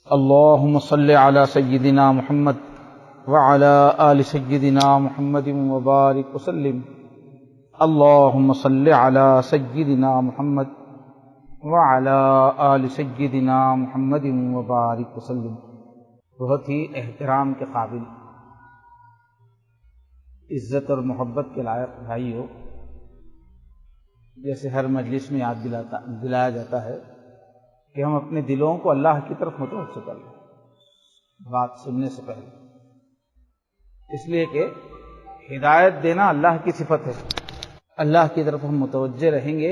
اللهم صل على سيدنا محمد وعلى آل سيدنا محمد وبارك وسلم. اللهم صل على سيدنا محمد وعلى آل سيدنا محمد وبارك وسلم. بہت ہی احترام کے قابل، عزت اور محبت کے لائق بھائیو، جیسے ہر مجلس میں یاد دلایا جاتا ہے کہ ہم اپنے دلوں کو اللہ کی طرف متوجہ کر لیں بات سننے سے پہلے، اس لیے کہ ہدایت دینا اللہ کی صفت ہے. اللہ کی طرف ہم متوجہ رہیں گے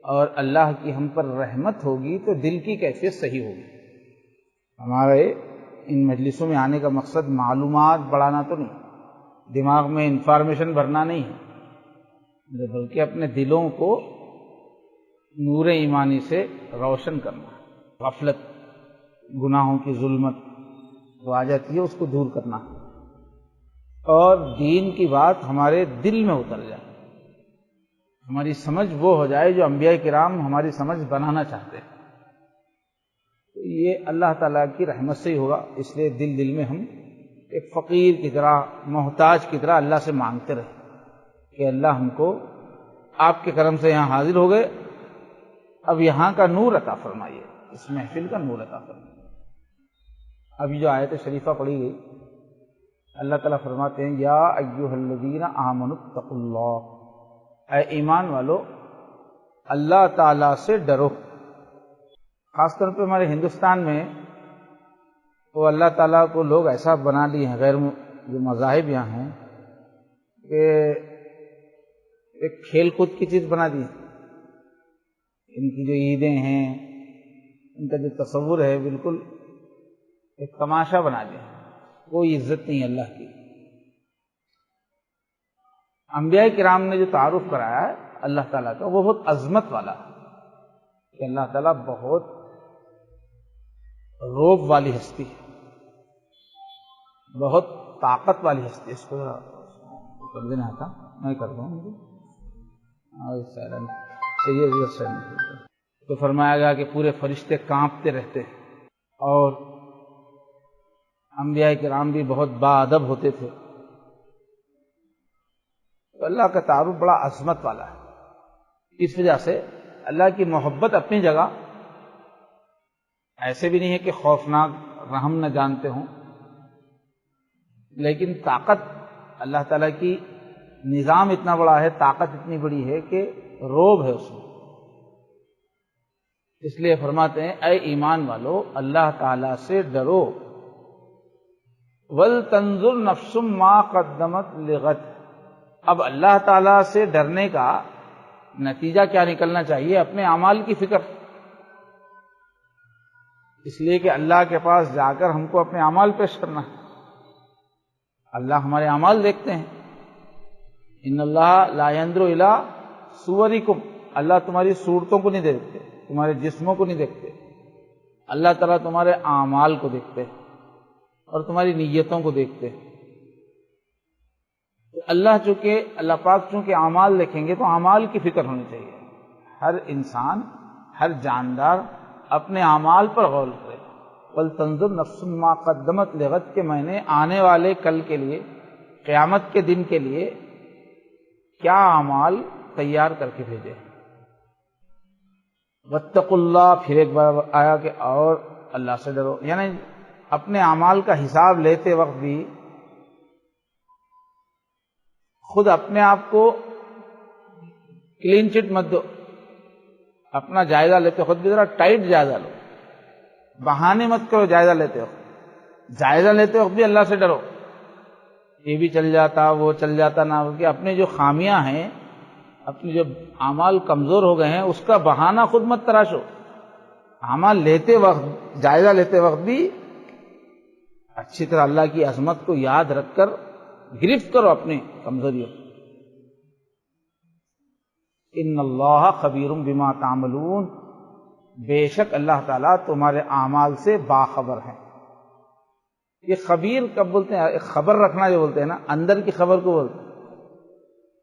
اور اللہ کی ہم پر رحمت ہوگی تو دل کی کیفیت صحیح ہوگی. ہمارے ان مجلسوں میں آنے کا مقصد معلومات بڑھانا تو نہیں، دماغ میں انفارمیشن بھرنا نہیں ہے، بلکہ اپنے دلوں کو نور ایمانی سے روشن کرنا. غفلت، گناہوں کی ظلمت وہ آ جاتی ہے، اس کو دور کرنا اور دین کی بات ہمارے دل میں اتر جائے، ہماری سمجھ وہ ہو جائے جو انبیاء کرام ہماری سمجھ بنانا چاہتے ہیں. تو یہ اللہ تعالیٰ کی رحمت سے ہی ہوگا. اس لیے دل میں ہم ایک فقیر کی طرح، محتاج کی طرح اللہ سے مانگتے رہے کہ اللہ ہم کو آپ کے کرم سے یہاں حاضر ہو گئے، اب یہاں کا نور عطا فرمائیے، اس محفل کا نور عطا فرمائیے. ابھی جو آیت شریفہ پڑھی گئی، اللہ تعالیٰ فرماتے ہیں یا ایھا الذین آمنوا اتقوا اللہ، اے ایمان والو اللہ تعالیٰ سے ڈرو. خاص طور پہ ہمارے ہندوستان میں وہ اللہ تعالیٰ کو لوگ ایسا بنا لیے ہیں، غیر جو مذاہب یہاں ہیں، کہ ایک کھیل کود کی چیز بنا دی. ان کی جو عیدیں ہیں، ان کا جو تصور ہے، بالکل ایک تماشا بنا دیا. کوئی عزت نہیں اللہ کی. انبیاء کرام نے جو تعارف کرایا ہے اللہ تعالیٰ کا، وہ بہت عظمت والا ہے کہ اللہ تعالیٰ بہت روب والی ہستی ہے، بہت طاقت والی ہستی ہے. اس کو کر دینا تھا، میں کر دوں تو فرمایا گیا کہ پورے فرشتے کانپتے رہتے اور انبیاء کرام بھی بہت باادب ہوتے تھے. تو اللہ کا تعارف بڑا عظمت والا ہے. اس وجہ سے اللہ کی محبت اپنی جگہ، ایسے بھی نہیں ہے کہ خوفناک رحم نہ جانتے ہوں، لیکن طاقت اللہ تعالیٰ کی نظام اتنا بڑا ہے، طاقت اتنی بڑی ہے کہ روب ہے اس میں. اس لیے فرماتے ہیں اے ایمان والو اللہ تعالیٰ سے ڈرو. وَلْتَنظُرْ نَفْسٌ مَا قَدَّمَتْ لِغَدٍ. اب اللہ تعالیٰ سے ڈرنے کا نتیجہ کیا نکلنا چاہیے؟ اپنے اعمال کی فکر. اس لیے کہ اللہ کے پاس جا کر ہم کو اپنے اعمال پیش کرنا ہے. اللہ ہمارے اعمال دیکھتے ہیں. ان اللہ لا ينظر الى صورکم، اللہ تمہاری صورتوں کو نہیں دیکھتے، تمہارے جسموں کو نہیں دیکھتے. اللہ تعالیٰ تمہارے اعمال کو دیکھتے ہیں اور تمہاری نیتوں کو دیکھتے ہیں. تو اللہ پاک چونکہ اعمال دیکھیں گے تو اعمال کی فکر ہونی چاہیے. ہر انسان، ہر جاندار اپنے اعمال پر غور کرے. وَلْتَنظُرْ نَفْسٌ مَا قَدَّمَتْ لِغَدٍ کے معنی آنے والے کل کے لیے، قیامت کے دن کے لیے کیا اعمال تیار کر کے بھیجے. وَاتَّقُوا اللَّهَ، پھر ایک بار آیا کہ اور اللہ سے ڈرو. یعنی اپنے اعمال کا حساب لیتے وقت بھی خود اپنے آپ کو کلین چٹ مت دو. اپنا جائزہ لیتے وقت بھی ذرا ٹائٹ جائزہ لو، بہانے مت کرو. جائزہ لیتے وقت بھی اللہ سے ڈرو. یہ بھی چل جاتا، وہ چل جاتا نہ ہو، کہ اپنے جو خامیاں ہیں، اپنے جو اعمال کمزور ہو گئے ہیں، اس کا بہانہ خود مت تراشو. اعمال لیتے وقت، جائزہ لیتے وقت بھی اچھی طرح اللہ کی عظمت کو یاد رکھ کر گرفت کرو اپنی کمزوریوں. ان اللہ خبیر بما تعملون، بے شک اللہ تعالیٰ تمہارے اعمال سے باخبر ہیں. یہ خبیر کب بولتے ہیں؟ ایک خبر رکھنا جو بولتے ہیں نا، اندر کی خبر کو بولتے ہیں.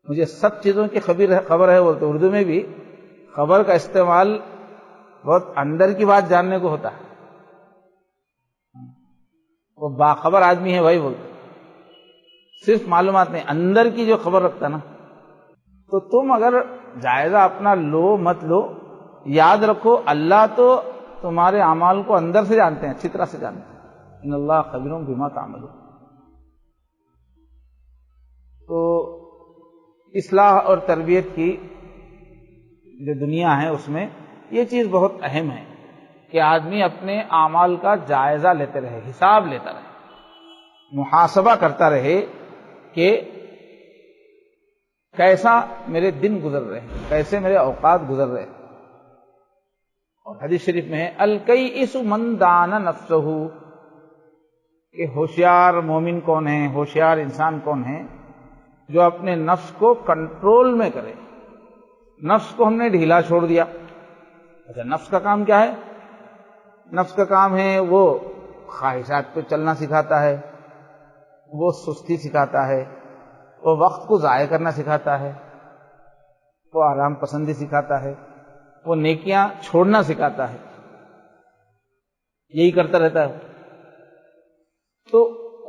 مجھے سب چیزوں کی خبر ہے بولتے. اردو میں بھی خبر کا استعمال بہت اندر کی بات جاننے کو ہوتا ہے. وہ باخبر آدمی ہے وہی بولتے، صرف معلومات نہیں، اندر کی جو خبر رکھتا نا. تو تم اگر جائزہ اپنا لو مت لو، یاد رکھو اللہ تو تمہارے اعمال کو اندر سے جانتے ہیں، اچھی طرح سے جانتے ہیں. ان اللہ خبیر بما تعملون. تو اصلاح اور تربیت کی جو دنیا ہے اس میں یہ چیز بہت اہم ہے کہ آدمی اپنے اعمال کا جائزہ لیتے رہے، حساب لیتا رہے، محاسبہ کرتا رہے کہ کیسا میرے دن گزر رہے ہیں، کیسے میرے اوقات گزر رہے ہیں. اور حدیث شریف میں ہے الکیس من دان نفسہ، کہ ہوشیار مومن کون ہے، ہوشیار انسان کون ہے، جو اپنے نفس کو کنٹرول میں کرے. نفس کو ہم نے ڈھیلا چھوڑ دیا. اچھا نفس کا کام کیا ہے؟ نفس کا کام ہے وہ خواہشات پہ چلنا سکھاتا ہے، وہ سستی سکھاتا ہے، وہ وقت کو ضائع کرنا سکھاتا ہے، وہ آرام پسندی سکھاتا ہے، وہ نیکیاں چھوڑنا سکھاتا ہے، یہی کرتا رہتا ہے. تو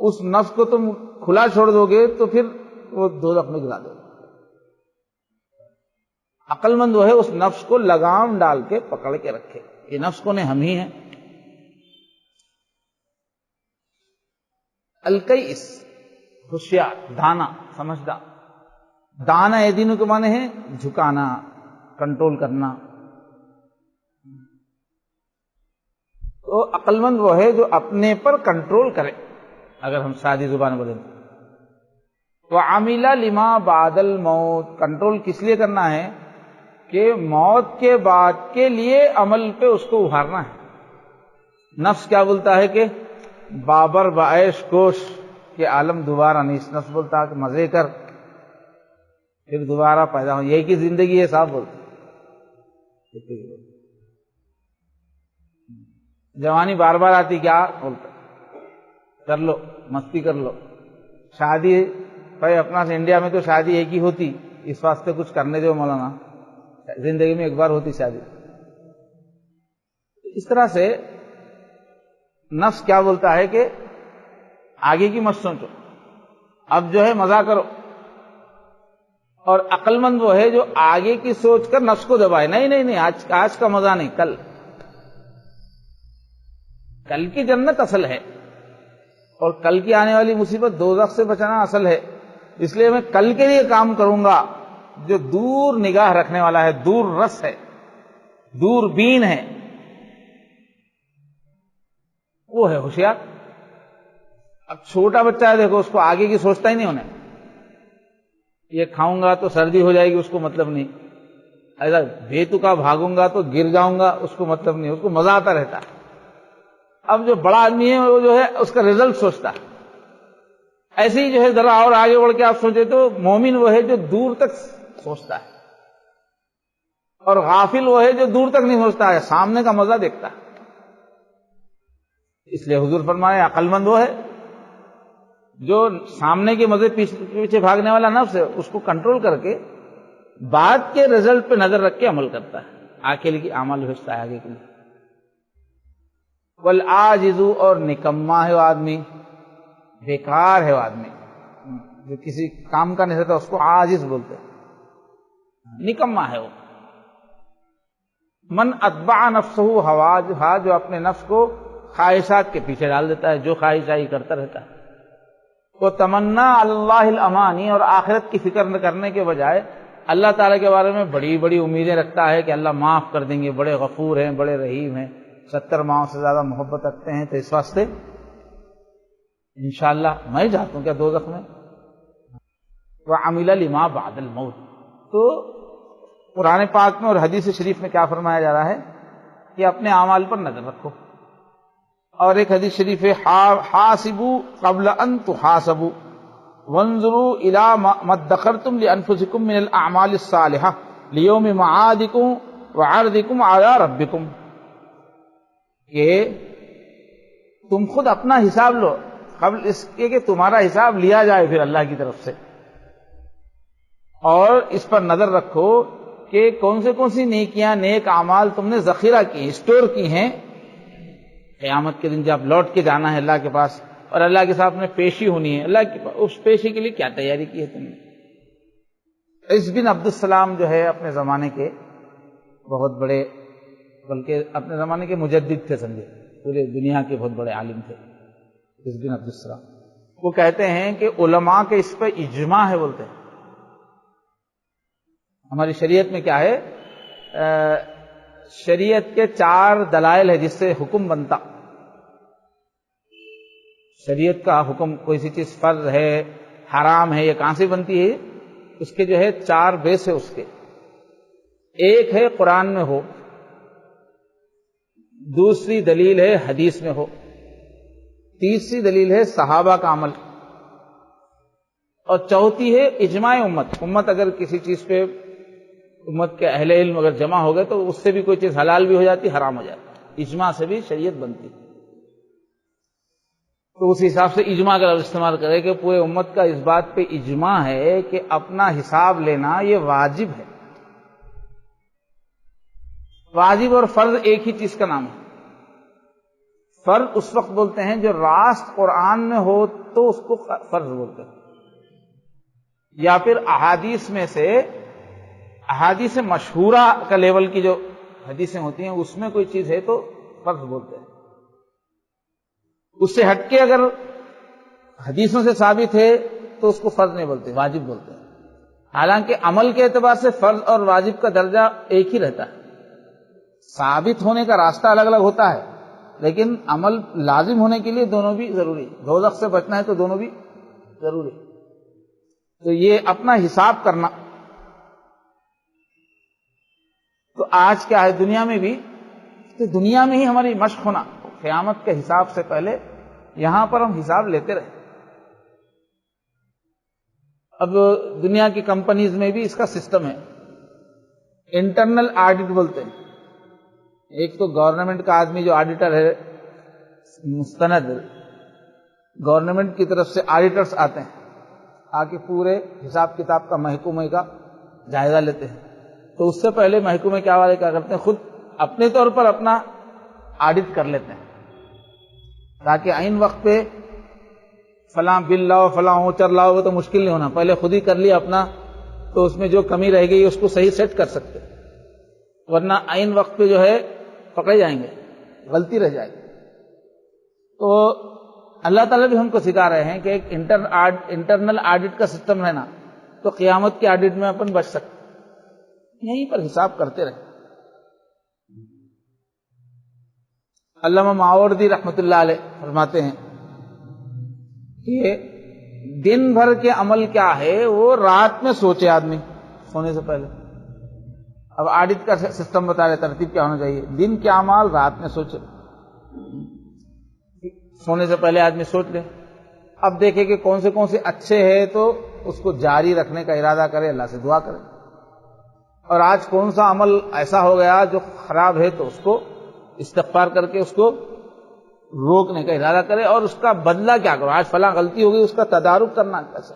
اس نفس کو تم کھلا چھوڑ دو گے تو پھر وہ دوزخ میں گرا دے گا. عقل مند وہ ہے اس نفس کو لگام ڈال کے پکڑ کے رکھے. یہ نفس کو نے ہم ہی ہیں. الکیس ہوشیار، دانا، سمجھدار. دانا یہ دینوں کے معنی ہے جھکانا، کنٹرول کرنا. تو عقل مند وہ ہے جو اپنے پر کنٹرول کرے. اگر ہم سادی زبان بولیں وَعَمِلَ لِمَا بَعْدَ الْمَوْتِ، کنٹرول کس لیے کرنا ہے کہ موت کے بعد کے لیے عمل پہ اس کو ابھارنا ہے. نفس کیا بولتا ہے کہ بابر بعیش کوش کہ عالم دوبارہ نہیں. اس نفس بولتا ہے کہ مزے کر پھر دوبارہ پیدا ہو، یہی کی زندگی ہے صاحب بولتے. جوانی بار بار آتی، کیا بولتا کر لو، مستی کر لو. شادی بھائی اپنا سے انڈیا میں تو شادی ایک ہی ہوتی، اس واسطے کچھ کرنے دو مولانا، زندگی میں ایک بار ہوتی شادی. اس طرح سے نفس کیا بولتا ہے کہ آگے کی مت سوچو، اب جو ہے مزہ کرو. اور عقل مند وہ ہے جو آگے کی سوچ کر نفس کو دبائے. نہیں نہیں نہیں، آج کا مزہ نہیں، کل کی جنت اصل ہے، اور کل کی آنے والی مصیبت دوزخ سے بچانا اصل ہے. اس لیے میں کل کے لیے کام کروں گا. جو دور نگاہ رکھنے والا ہے، دور رس ہے، دور بین ہے، وہ ہے ہوشیار. اب چھوٹا بچہ ہے دیکھو، اس کو آگے کی سوچتا ہی نہیں ہونے. یہ کھاؤں گا تو سردی ہو جائے گی، اس کو مطلب نہیں. ایسا بے تکا بھاگوں گا تو گر جاؤں گا، اس کو مطلب نہیں، اس کو مزہ آتا رہتا ہے. اب جو بڑا آدمی ہے وہ جو ہے اس کا رزلٹ سوچتا ہے. ایسے ہی جو ہے ذرا اور آگے بڑھ کے آپ سوچے تو مومن وہ ہے جو دور تک سوچتا ہے، اور غافل وہ ہے جو دور تک نہیں سوچتا ہے، سامنے کا مزہ دیکھتا ہے. اس لیے حضور فرمائے عقل مند وہ ہے جو سامنے کے مزے پیچھے بھاگنے والا نفس ہے اس کو کنٹرول کر کے بعد کے رزلٹ پہ نظر رکھ کے عمل کرتا ہے، آگے کی اعمال بھیجتا ہے آگے کے لیے. والعاجز، اور نکما ہے وہ آدمی، بیکار ہے وہ آدمی جو کسی کام کا نہیں رہتا، اس کو عاجز بولتے ہیں، نکما ہے وہ. من اتبع نفسہ ہواها، جو اپنے نفس کو خواہشات کے پیچھے ڈال دیتا ہے، جو خواہشائی کرتا رہتا ہے. وہ تمنا اللہ الامانی، اور آخرت کی فکر نہ کرنے کے بجائے اللہ تعالیٰ کے بارے میں بڑی بڑی امیدیں رکھتا ہے کہ اللہ معاف کر دیں گے، بڑے غفور ہیں، بڑے رحیم ہیں، 70 ماہوں سے زیادہ محبت رکھتے ہیں، تو اس واسطے انشاءاللہ میں جاتا ہوں کیا دوزخ میں. وَعَمِلَ لِمَا بَعْدَ الْمَوْتِ. تو قرآن پاک میں اور حدیث شریف میں کیا فرمایا جا رہا ہے کہ اپنے اعمال پر نظر رکھو. اور ایک حدیث شریف ہے حاسبوا قبل ان تحاسبوا وانظروا الى ما ادخرتم لانفسكم من الاعمال الصالحه ليوم معادكم وعرضكم على ربكم. کہ تم خود اپنا حساب لو قبل اس کے کہ تمہارا حساب لیا جائے پھر اللہ کی طرف سے، اور اس پر نظر رکھو کہ کون سی نیکیاں، نیک اعمال تم نے ذخیرہ کی، اسٹور کی ہیں. قیامت کے دن جب لوٹ کے جانا ہے اللہ کے پاس اور اللہ کے سامنے پیشی ہونی ہے، اللہ کی اس پیشی کے لیے کیا تیاری کی ہے تم نے؟ عیس بن عبدالسلام جو ہے اپنے زمانے کے بہت بڑے، بلکہ اپنے زمانے کے مجدد تھے، سمجھے پورے دنیا کے بہت بڑے عالم تھے عیس بن عبدالسلام۔ وہ کہتے ہیں کہ علماء کے اس پہ اجماع ہے، بولتے ہیں ہماری شریعت میں کیا ہے، شریعت کے 4 دلائل ہے جس سے حکم بنتا۔ شریعت کا حکم، کوئی سی چیز فرض ہے، حرام ہے، یہ کہاں سے بنتی ہے؟ اس کے جو ہے 4 بیس ہے اس کے۔ ایک ہے قرآن میں ہو، دوسری دلیل ہے حدیث میں ہو، تیسری دلیل ہے صحابہ کا عمل، اور چوتھی ہے اجماع امت۔ امت اگر کسی چیز پہ، امت کے اہل علم اگر جمع ہو گئے تو اس سے بھی کوئی چیز حلال بھی ہو جاتی، حرام ہو جاتی، اجماع سے بھی شریعت بنتی۔ تو اس حساب سے اجماع کا لفظ استعمال کرے کہ پورے امت کا اس بات پہ اجماع ہے کہ اپنا حساب لینا یہ واجب ہے۔ واجب اور فرض ایک ہی چیز کا نام ہے۔ فرض اس وقت بولتے ہیں جو راست قرآن میں ہو تو اس کو فرض بولتے ہیں، یا پھر احادیث میں سے، احادیث مشہورہ کا لیول کی جو حدیثیں ہوتی ہیں اس میں کوئی چیز ہے تو فرض بولتے ہیں۔ اس سے ہٹ کے اگر حدیثوں سے ثابت ہے تو اس کو فرض نہیں بولتے، واجب بولتے ہیں۔ حالانکہ عمل کے اعتبار سے فرض اور واجب کا درجہ ایک ہی رہتا ہے، ثابت ہونے کا راستہ الگ الگ ہوتا ہے، لیکن عمل لازم ہونے کے لیے دونوں بھی ضروری ہے۔ دوزخ سے بچنا ہے تو دونوں بھی ضروری ہے۔ تو یہ اپنا حساب کرنا، تو آج کیا ہے دنیا میں بھی، تو دنیا میں ہی ہماری مشق ہونا، قیامت کے حساب سے پہلے یہاں پر ہم حساب لیتے رہے۔ اب دنیا کی کمپنیز میں بھی اس کا سسٹم ہے، انٹرنل آڈٹ بولتے ہیں۔ ایک تو گورنمنٹ کا آدمی جو آڈیٹر ہے، مستند گورنمنٹ کی طرف سے آڈیٹرز آتے ہیں، آ کے پورے حساب کتاب کا محکمے کا جائزہ لیتے ہیں۔ تو اس سے پہلے محکمے کیا والے کیا کرتے ہیں، خود اپنے طور پر اپنا آڈٹ کر لیتے ہیں، تاکہ عین وقت پہ فلاں بل لاؤ، فلاں اوچر لاؤ، وہ تو مشکل نہیں ہونا، پہلے خود ہی کر لیا اپنا، تو اس میں جو کمی رہ گئی اس کو صحیح سیٹ کر سکتے، ورنہ عین وقت پہ جو ہے پکڑے جائیں گے، غلطی رہ جائے گی۔ تو اللہ تعالیٰ بھی ہم کو سکھا رہے ہیں کہ ایک انٹرنل آڈٹ کا سسٹم رہنا، تو قیامت کے آڈٹ میں اپن بچ سکتے، یہیں پر حساب کرتے رہے۔ علامہ ماوردی رحمۃ اللہ علیہ فرماتے ہیں کہ دن بھر کے عمل کیا ہے وہ رات میں سوچے آدمی سونے سے پہلے۔ اب آڈٹ کا سسٹم بتا رہے، ترتیب کیا ہونا چاہیے، دن کے اعمال رات میں سوچے، سونے سے پہلے آدمی سوچ لے، اب دیکھے کہ کون سے اچھے ہیں تو اس کو جاری رکھنے کا ارادہ کرے، اللہ سے دعا کرے، اور آج کون سا عمل ایسا ہو گیا جو خراب ہے تو اس کو استغفار کر کے اس کو روکنے کا ارادہ کرے، اور اس کا بدلہ کیا کرو، آج فلاں غلطی ہو گئی اس کا تدارک کرنا کیسے،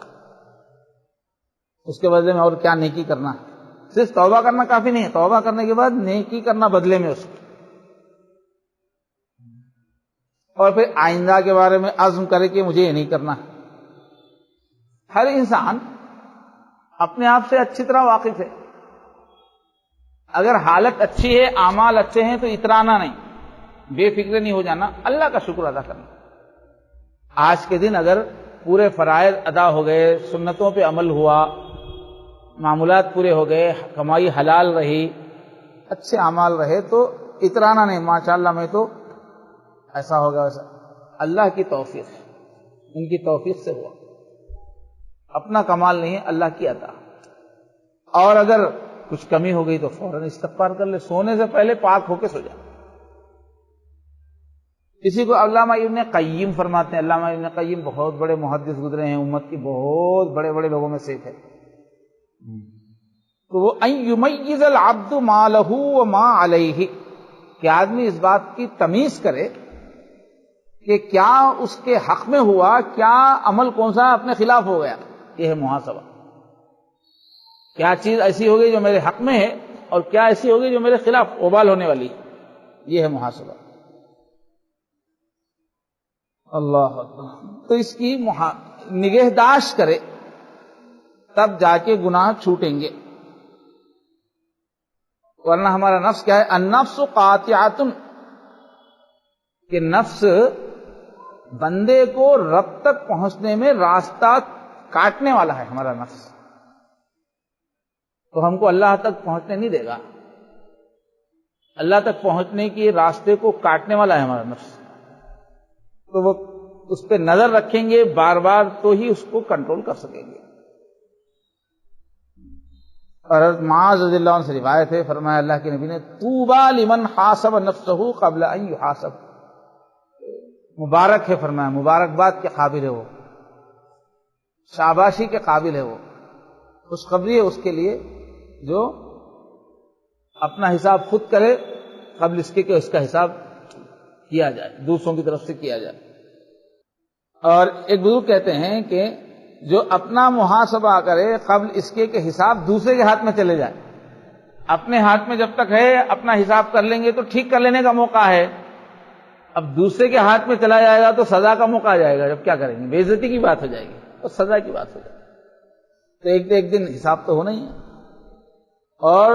اس کے بدلے میں اور کیا نیکی کرنا ہے۔ صرف توبہ کرنا کافی نہیں ہے، توبہ کرنے کے بعد نیکی کرنا بدلے میں اس کو، اور پھر آئندہ کے بارے میں عزم کرے کہ مجھے یہ نہیں کرنا۔ ہر انسان اپنے آپ سے اچھی طرح واقف ہے، اگر حالت اچھی ہے، اعمال اچھے ہیں تو اترانا نہیں، بے فکر نہیں ہو جانا، اللہ کا شکر ادا کرنا۔ آج کے دن اگر پورے فرائض ادا ہو گئے، سنتوں پہ عمل ہوا، معمولات پورے ہو گئے، کمائی حلال رہی، اچھے اعمال رہے، تو اترانا نہیں، ماشاءاللہ میں تو ایسا ہوگا ویسا، اللہ کی توفیق ہے، ان کی توفیق سے ہوا، اپنا کمال نہیں ہے، اللہ کی عطا۔ اور اگر کچھ کمی ہو گئی تو فوراً استغفار کر لے، سونے سے پہلے پاک ہو کے سو جا۔ اسی کو علامہ ابن قیم فرماتے ہیں، علامہ ابن قیم بہت بڑے محدث گزرے ہیں، امت کی بہت بڑے بڑے لوگوں میں سے ہے، تو وہ ان یمیز العبد ما لہ و ما علیہ، کہ آدمی اس بات کی تمیز کرے کہ کیا اس کے حق میں ہوا، کیا عمل کون سا اپنے خلاف ہو گیا، یہ ہے محاسبہ، کیا چیز ایسی ہوگی جو میرے حق میں ہے اور کیا ایسی ہوگی جو میرے خلاف وبال ہونے والی ہے، یہ ہے محاسبہ۔ اللہ اکبر۔ تو اس کی نگہداشت کرے تب جا کے گناہ چھوٹیں گے، ورنہ ہمارا نفس کیا ہے؟ النفس قاطعۃ، کہ نفس بندے کو رب تک پہنچنے میں راستہ کاٹنے والا ہے۔ ہمارا نفس تو ہم کو اللہ تک پہنچنے نہیں دے گا، اللہ تک پہنچنے کے راستے کو کاٹنے والا ہے ہمارا نفس۔ تو وہ اس پہ نظر رکھیں گے بار بار تو ہی اس کو کنٹرول کر سکیں گے۔ اور حضرت معاذ رضی اللہ عنہ سے روایت ہے، فرمایا اللہ کے نبی نے طوبیٰ لمن حاسب نفسہ قبل ان یحاسب، مبارک ہے، فرمایا مبارکباد کے قابل ہے وہ، شاباشی کے قابل ہے وہ، خوشخبری ہے اس کے لیے جو اپنا حساب خود کرے قبل اس کے کہ اس کا حساب کیا جائے، دوسروں کی طرف سے کیا جائے۔ اور ایک بزرگ کہتے ہیں کہ جو اپنا محاسبہ کرے قبل اس کے کہ حساب دوسرے کے ہاتھ میں چلے جائے۔ اپنے ہاتھ میں جب تک ہے اپنا حساب کر لیں گے تو ٹھیک کر لینے کا موقع ہے، اب دوسرے کے ہاتھ میں چلا جائے گا تو سزا کا موقع آ جائے گا، جب کیا کریں گے؟ بے عزتی کی بات ہو جائے گی اور سزا کی بات ہو جائے گی۔ تو ایک دن حساب تو ہونا ہی ہے، اور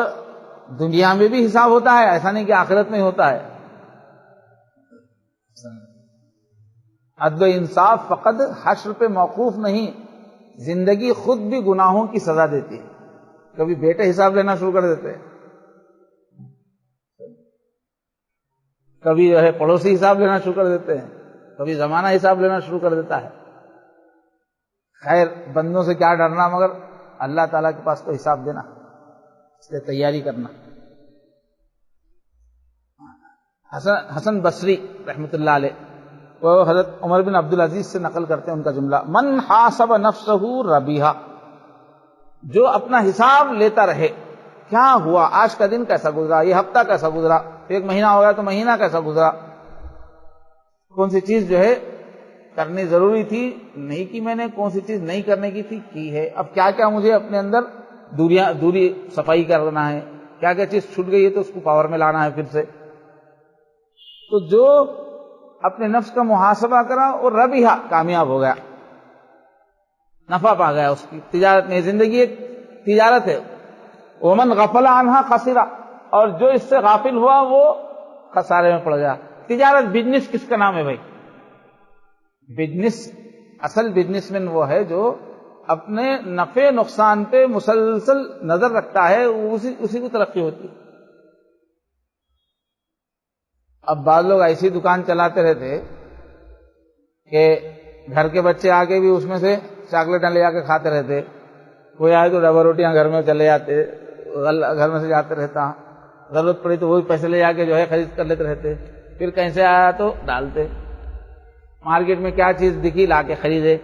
دنیا میں بھی حساب ہوتا ہے، ایسا نہیں کہ آخرت میں ہی ہوتا ہے۔ عدل و انصاف فقط حشر پہ موقوف نہیں، زندگی خود بھی گناہوں کی سزا دیتی ہے۔ کبھی بیٹے حساب لینا شروع کر دیتے ہیں، کبھی جو ہے پڑوسی حساب لینا شروع کر دیتے ہیں، کبھی زمانہ حساب لینا شروع کر دیتا ہے۔ خیر بندوں سے کیا ڈرنا مگر اللہ تعالیٰ کے پاس تو حساب دینا، اس لیے تیاری کرنا۔ حسن بصری رحمۃ اللہ علیہ وہ حضرت عمر بن عبدالعزیز سے نقل کرتے ہیں ان کا جملہ، من حاسب نفسہ ربیحا، جو اپنا حساب لیتا رہے، کیا ہوا، آج کا دن کیسا گزرا، یہ ہفتہ کیسا گزرا، ایک مہینہ ہو گیا تو مہینہ کیسا گزرا، کون سی چیز جو ہے کرنی ضروری تھی نہیں کی میں نے، کون سی چیز نہیں کرنے کی تھی کی ہے، اب کیا کیا مجھے اپنے اندر دوری صفائی کرنا ہے، کیا کیا چیز چھوٹ گئی ہے تو اس کو پاور میں لانا ہے پھر سے۔ تو جو اپنے نفس کا محاسبہ کرا اور ربیحا، کامیاب ہو گیا، نفع پا گیا، اس کی تجارت میں، زندگی ایک تجارت ہے۔ ومن غفل عنہا خسرا، اور جو اس سے غافل ہوا وہ خسارے میں پڑ گیا۔ تجارت، بزنس کس کا نام ہے بھائی؟ بزنس، اصل بزنس مین وہ ہے جو اپنے نفع نقصان پہ مسلسل نظر رکھتا ہے، اسی کو ترقی ہوتی ہے۔ اب بعض لوگ ایسی دکان چلاتے رہتے کہ گھر کے بچے آ کے بھی اس میں سے چاکلیٹیں لے جا کے کھاتے رہتے، کوئی آئے تو ڈبل روٹیاں گھر میں چلے جاتے، گھر میں سے جاتے رہتا، ضرورت پڑی تو وہی پیسے لے جا کے جو ہے خرید کر لیتے رہتے، پھر کہیں سے آیا تو ڈالتے، مارکیٹ میں کیا چیز دکھی لا کے خریدے،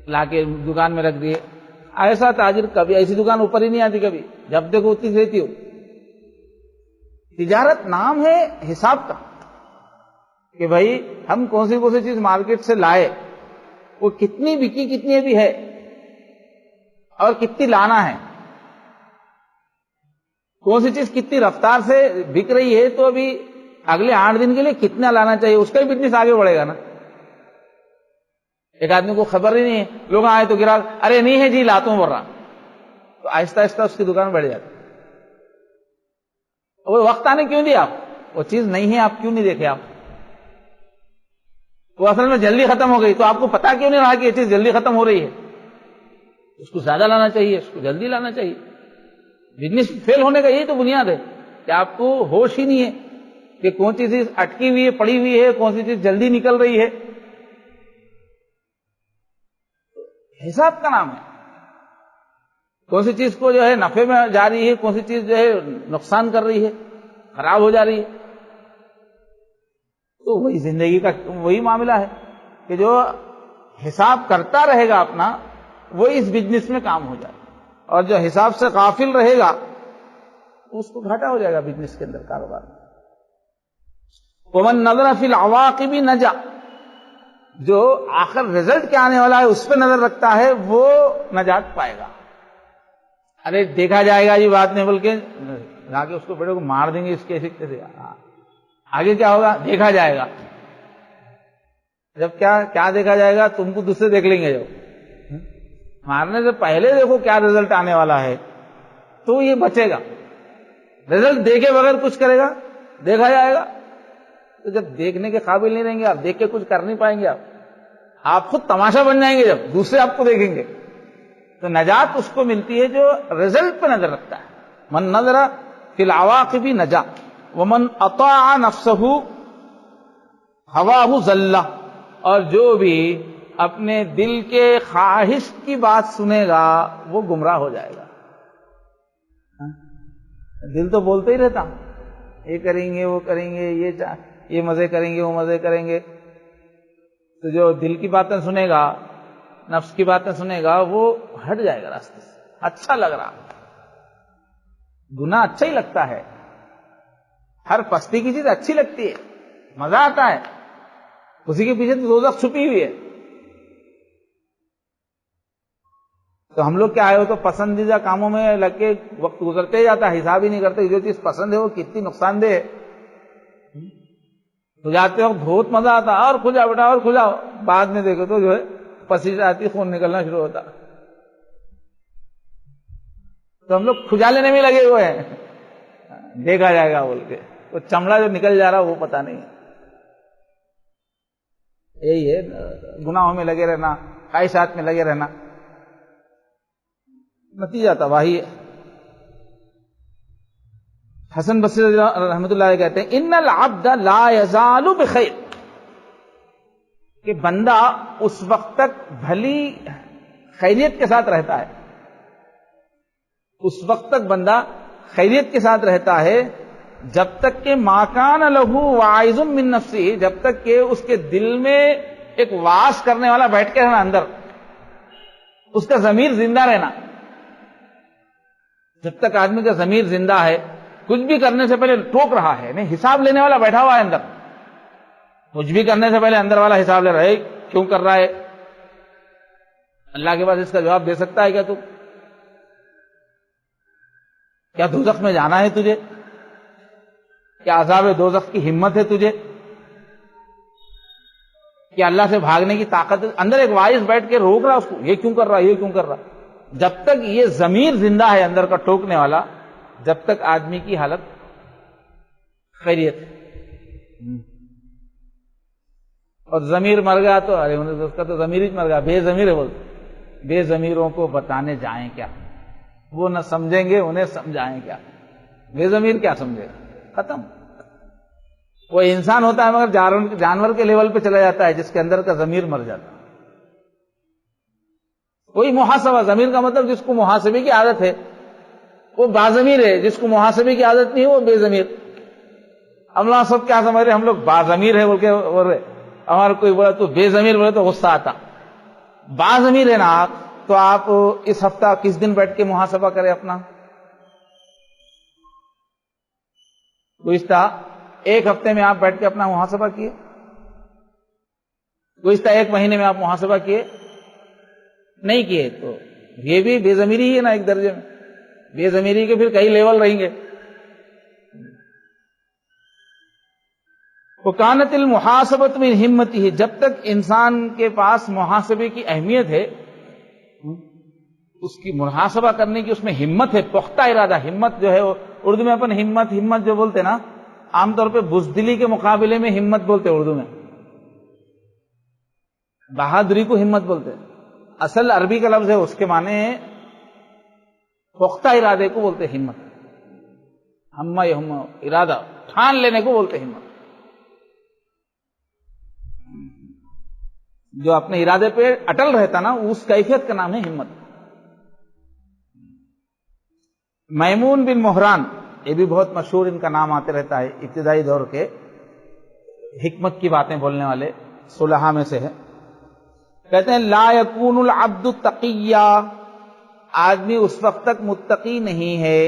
لا کے دکان میں رکھ دیے۔ ایسا تاجر کبھی ایسی دکان اوپر ہی نہیں آتی، کبھی جب دیکھو اتنی رہتی ہو۔ تجارت نام ہے حساب کا، کہ بھائی ہم کون سی چیز مارکیٹ سے لائے، وہ کتنی بکی، کتنی ابھی ہے، اور کتنی لانا ہے، کون سی چیز کتنی رفتار سے بک رہی ہے، تو ابھی اگلے 8 دن کے لیے کتنا لانا چاہیے، اس کا ہی بزنس آگے بڑھے گا نا۔ ایک آدمی کو خبر ہی نہیں ہے، لوگ آئے تو گراہک ارے نہیں ہے جی لاتا ہوں بول رہا، تو آہستہ آہستہ اس کی دکان بڑھ جاتی۔ وہ وقت آنے کیوں دیا آپ، وہ چیز نہیں ہے آپ کیوں نہیں دیکھے، آپ وہ اصل میں جلدی ختم ہو گئی تو آپ کو پتا کیوں نہیں رہا کہ یہ چیز جلدی ختم ہو رہی ہے، اس کو زیادہ لانا چاہیے، اس کو جلدی لانا چاہیے۔ بزنس فیل ہونے کا یہی تو بنیاد ہے کہ آپ کو ہوش ہی نہیں ہے کہ کون سی چیز اٹکی ہوئی ہے، پڑی ہوئی ہے، کون سی چیز جلدی نکل رہی ہے۔ حساب کا نام ہے، کون سی چیز کو جو ہے نفع میں جا رہی ہے، کون سی چیز جو ہے نقصان کر رہی ہے، خراب ہو جا رہی ہے۔ تو وہی زندگی کا وہی معاملہ ہے کہ جو حساب کرتا رہے گا اپنا، وہ اس بزنس میں کام ہو جائے، اور جو حساب سے غافل رہے گا اس کو گھاٹا ہو جائے گا بزنس کے اندر، کاروبار میں۔ ومن نظر فی العواقب نجا، جو آخر رزلٹ کیا آنے والا ہے اس پہ نظر رکھتا ہے وہ نجات پائے گا۔ ارے دیکھا جائے گا یہ بات نہیں، بلکہ لا کے اس کو بڑے کو مار دیں گے اس کے سکتے سے، آگے کیا ہوگا دیکھا جائے گا، جب کیا دیکھا جائے گا؟ تم کو دوسرے دیکھ لیں گے. جب مارنے سے پہلے دیکھو کیا رزلٹ آنے والا ہے تو یہ بچے گا. رزلٹ دیکھے بغیر کچھ کرے گا؟ دیکھا جائے گا. تو جب دیکھنے کے قابل نہیں رہیں گے آپ، دیکھ کے کچھ کر نہیں پائیں گے آپ خود تماشا بن جائیں گے جب دوسرے آپ کو دیکھیں گے. تو نجات اس کو ملتی ہے جو رزلٹ پہ نظر رکھتا ہے. من نظر فی العواقب نجا ومن اطاع نفسہ ہواہ ضل. اور جو بھی اپنے دل کے خواہش کی بات سنے گا وہ گمراہ ہو جائے گا. دل تو بولتے ہی رہتا، یہ کریں گے وہ کریں گے، یہ مزے کریں گے وہ مزے کریں گے. تو جو دل کی باتیں سنے گا، نفس کی باتیں سنے گا، وہ ہٹ جائے گا راستے سے. اچھا لگ رہا، گناہ اچھا ہی لگتا ہے. ہر پستی کی چیز اچھی لگتی ہے، مزہ آتا ہے. اسی کے پیچھے تو دوزخ چھپی ہوئی ہے. تو ہم لوگ کیا ہے، وہ تو پسندیدہ کاموں میں لگ کے وقت گزرتے جاتا ہے، حساب ہی نہیں کرتے جو چیز پسند ہے وہ کتنی نقصان دہ ہے. تو جاتے وقت بہت مزہ آتا، اور کھجا بیٹا اور کھجا، بعد میں دیکھو تو جو ہے پسیج آتی، خون نکلنا شروع ہوتا. تو ہم لوگ کھجا لینے میں لگے ہوئے ہیں، دیکھا جائے گا بول کے. وہ چمڑا جو نکل جا رہا وہ پتہ نہیں. یہی ہے گناہوں میں لگے رہنا، خواہشات میں لگے رہنا، نتیجہ تباہی ہے. حسن بصری رحمۃ اللہ علیہ کہتے ہیں ان العبد لا یزال بخیر، کہ بندہ اس وقت تک بھلی خیریت کے ساتھ رہتا ہے، اس وقت تک بندہ خیریت کے ساتھ رہتا ہے جب تک کہ ما کان لہ واعظ من نفسہ، جب تک کہ اس کے دل میں ایک واس کرنے والا بیٹھ کے رہنا، اندر اس کا ضمیر زندہ رہنا. جب تک آدمی کا ضمیر زندہ ہے، کچھ بھی کرنے سے پہلے ٹوک رہا ہے، نہیں حساب لینے والا بیٹھا ہوا ہے اندر. کچھ بھی کرنے سے پہلے اندر والا حساب لے رہا ہے، کیوں کر رہا ہے؟ اللہ کے پاس اس کا جواب دے سکتا ہے کیا تو؟ کیا دوزخ میں جانا ہے تجھے؟ کیا عذاب دوزخ کی ہمت ہے تجھے؟ کیا اللہ سے بھاگنے کی طاقت ہے؟ اندر ایک وائس بیٹھ کے روک رہا اس کو، یہ کیوں کر رہا، یہ کیوں کر رہا. جب تک یہ ضمیر زندہ ہے اندر کا ٹوکنے والا، جب تک آدمی کی حالت خیریت ہے. اور ضمیر مر گیا تو ارے اس کا تو ضمیر ہی مر گیا، بے ضمیر ہے. بولتے بے ضمیروں کو بتانے جائیں کیا، وہ نہ سمجھیں گے انہیں سمجھائیں کیا. بے ضمیر کیا سمجھے گا، ختم. وہ انسان ہوتا ہے مگر جانور کے لیول پہ چلا جاتا ہے جس کے اندر کا ضمیر مر جاتا ہے. کوئی محاسبہ، ضمیر کا مطلب جس کو محاسبے کی عادت ہے وہ باضمیر ہے، جس کو محاسبے کی عادت نہیں ہے وہ بے ضمیر. ہم لوگ سب کیا سمجھ رہے، ہم لوگ باضمیر ہے بول کے بول رہے. ہمارا کوئی بولا تو بے ضمیر بولے تو غصہ آتا. باضمیر ہے نا آپ، تو آپ اس ہفتہ کس دن بیٹھ کے محاسبہ کریں اپنا. گزشتہ ایک ہفتے میں آپ بیٹھ کے اپنا محاسبہ کیے؟ گزشتہ ایک مہینے میں آپ محاسبہ کیے؟ نہیں کیے. تو یہ بھی بے ضمیری ہے نا ایک درجے میں. بے ضمیری کے پھر کئی لیول رہیں گے. وکانت المحاسبۃ من ہمتہ، جب تک انسان کے پاس محاسبے کی اہمیت ہے، اس کی محاسبہ کرنے کی اس میں ہمت ہے، پختہ ارادہ. ہمت جو ہے اردو میں اپن ہمت جو بولتے نا، عام طور پہ بزدلی کے مقابلے میں ہمت بولتے اردو میں. بہادری کو ہمت بولتے. اصل عربی کا لفظ ہے، اس کے معنی پختہ ارادے کو بولتے ہمت. ہم ارادہ ٹھان لینے کو بولتے ہمت. جو اپنے ارادے پہ اٹل رہتا نا، اس کیفیت کا نام ہے ہمت. میمون بن مہران، یہ بھی بہت مشہور، ان کا نام آتے رہتا ہے، ابتدائی دور کے حکمت کی باتیں بولنے والے صلحاء میں سے ہے. کہتے ہیں لا یکون العبد تقیا، آدمی اس وقت تک متقی نہیں ہے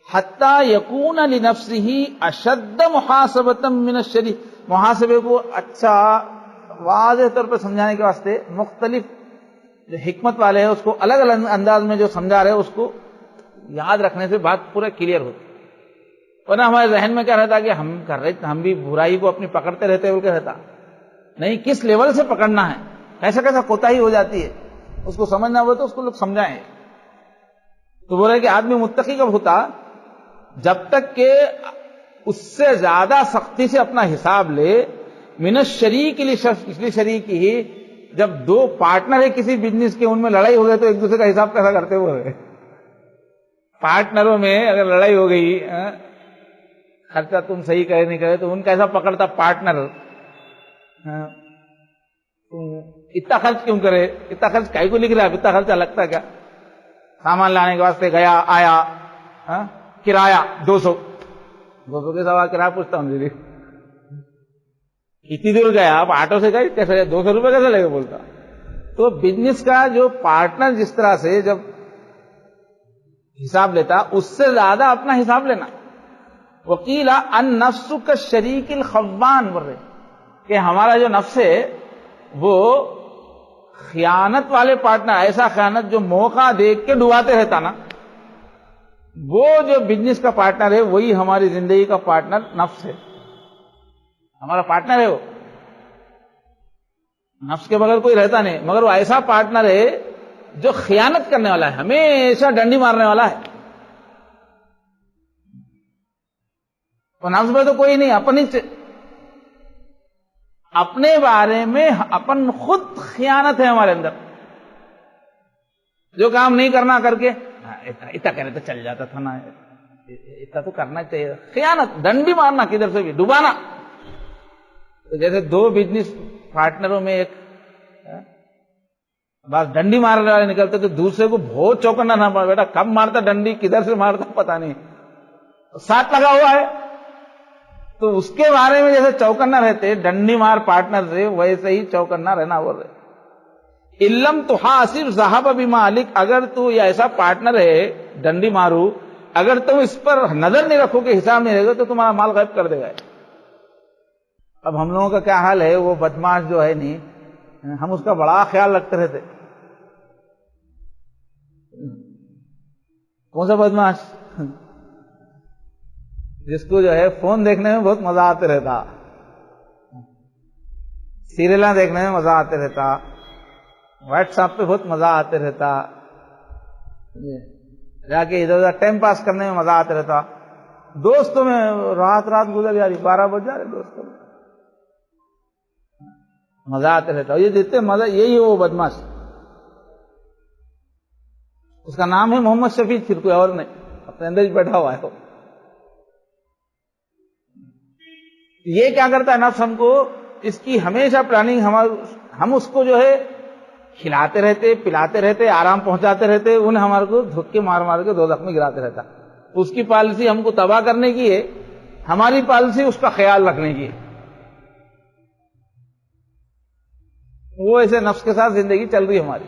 حتی یکون لنفسہ اشد محاسبۃ من الشریع، محاسبے کو اچھا واضح طور پہ سمجھانے کے واسطے مختلف جو حکمت والے ہیں اس کو الگ الگ انداز میں جو سمجھا رہے اس کو یاد رکھنے سے بات پورا کلیئر ہوتی. ورنہ ہمارے ذہن میں کیا رہتا کہ ہم کر رہے، ہم بھی برائی کو اپنی پکڑتے رہتے بول کے رہتا. نہیں کس لیول سے پکڑنا ہے، کیسا کیسا کوتاہی ہو جاتی ہے، اس کو سمجھنا ہو تو اس کو لوگ سمجھائیں۔ تو بول رہے کہ آدمی متقی کب ہوتا؟ جب تک کہ اس سے زیادہ سختی سے اپنا حساب لے، من الشریک شریک ہی، جب دو پارٹنر ہے کسی بزنس کے، ان میں لڑائی ہو گئی تو ایک دوسرے کا حساب کیسا کرتے ہوئے؟ پارٹنروں میں اگر لڑائی ہو گئی، خرچہ تم صحیح کرے نہیں کرے، تو ان کا ایسا پکڑتا پارٹنر، اتنا خرچ کیوں کرے، اتنا خرچ کائی کو لکھ رہا ہے، اتنا خرچہ لگتا کیا؟ سامان لانے کے واسطے گیا آیا، کرایہ 200 کے سوا کرایہ پوچھتا ہوں دیدی، اتنی دور گیا، آپ آٹو سے گئے کیسے 200 روپے کیسے لگے بولتا؟ تو بزنس کا جو پارٹنر جس طرح سے جب حساب لیتا، اس سے زیادہ اپنا حساب لینا۔ وقیل النفس کالشریک الخوان، بول رہے کہ ہمارا جو نفس ہے وہ خیانت والے پارٹنر، ایسا خیانت جو موقع دیکھ کے ڈباتے رہتا نا، وہ جو بزنس کا پارٹنر ہے وہی ہماری زندگی کا پارٹنر نفس ہے، ہمارا پارٹنر ہے وہ۔ نفس کے بغیر کوئی رہتا نہیں، مگر وہ ایسا پارٹنر ہے جو خیانت کرنے والا ہے، ہمیشہ ڈنڈی مارنے والا ہے۔ تو نفس میں تو کوئی نہیں، اپنے بارے میں اپن خود خیانت ہے ہمارے اندر، جو کام نہیں کرنا کر کے اتنا کرے تو چل جاتا تھا نا، اتنا تو کرنا چاہیے، خیانت، ڈنڈی مارنا کدھر سے بھی، ڈبانا۔ تو جیسے دو بزنس پارٹنروں میں ایک بس ڈنڈی مارنے والے نکلتے تو دوسرے کو بہت چوکنا نہ پڑا، بیٹا کب مارتا ڈنڈی، کدھر سے مارتا پتا نہیں، ساتھ لگا ہوا ہے، تو اس کے بارے میں جیسے چوکنا رہتے ڈنڈی مار پارٹنر سے، ویسے ہی چوکنا رہنا بول رہے۔ علم تحاسب ذهب بمالک، اگر تو یہ ایسا پارٹنر ہے ڈنڈی مارو، اگر تم اس پر نظر نہیں رکھو کہ حساب نہیں رہے گا تو تمہارا مال غائب کر دے گا۔ اب ہم لوگوں کا کیا حال ہے، وہ بدماش جو ہے نہیں، ہم اس کا بڑا خیال رکھتے رہتے۔ کون سا بدماش؟ جس کو جو ہے فون دیکھنے میں بہت مزہ آتے رہتا، سیریلاں دیکھنے میں مزہ آتے رہتا، واٹس ایپ پہ بہت مزہ آتے رہتا، جا کے ادھر ادھر ٹائم پاس کرنے میں مزہ آتے رہتا، دوستوں میں رات گزر جا رہی، 12 بج جا رہے، دوستوں میں مزہ آتے رہتا، یہ دیتے مزہ، یہی ہے وہ بدماش۔ اس کا نام ہے محمد شفیع، پھر کوئی اور نہیں، اپنے اندر ہی بیٹھا ہوا ہے۔ یہ کیا کرتا ہے نفس ہم کو، اس کی ہمیشہ پلاننگ، ہم اس کو جو ہے کھلاتے رہتے، پلاتے رہتے، آرام پہنچاتے رہتے، انہیں ہمارے کو دھکے مار مار کے دوزخ میں گراتے رہتا۔ اس کی پالیسی ہم کو تباہ کرنے کی ہے، ہماری پالیسی اس کا خیال رکھنے کی ہے۔ وہ ایسے نفس کے ساتھ زندگی چل رہی ہے ہماری،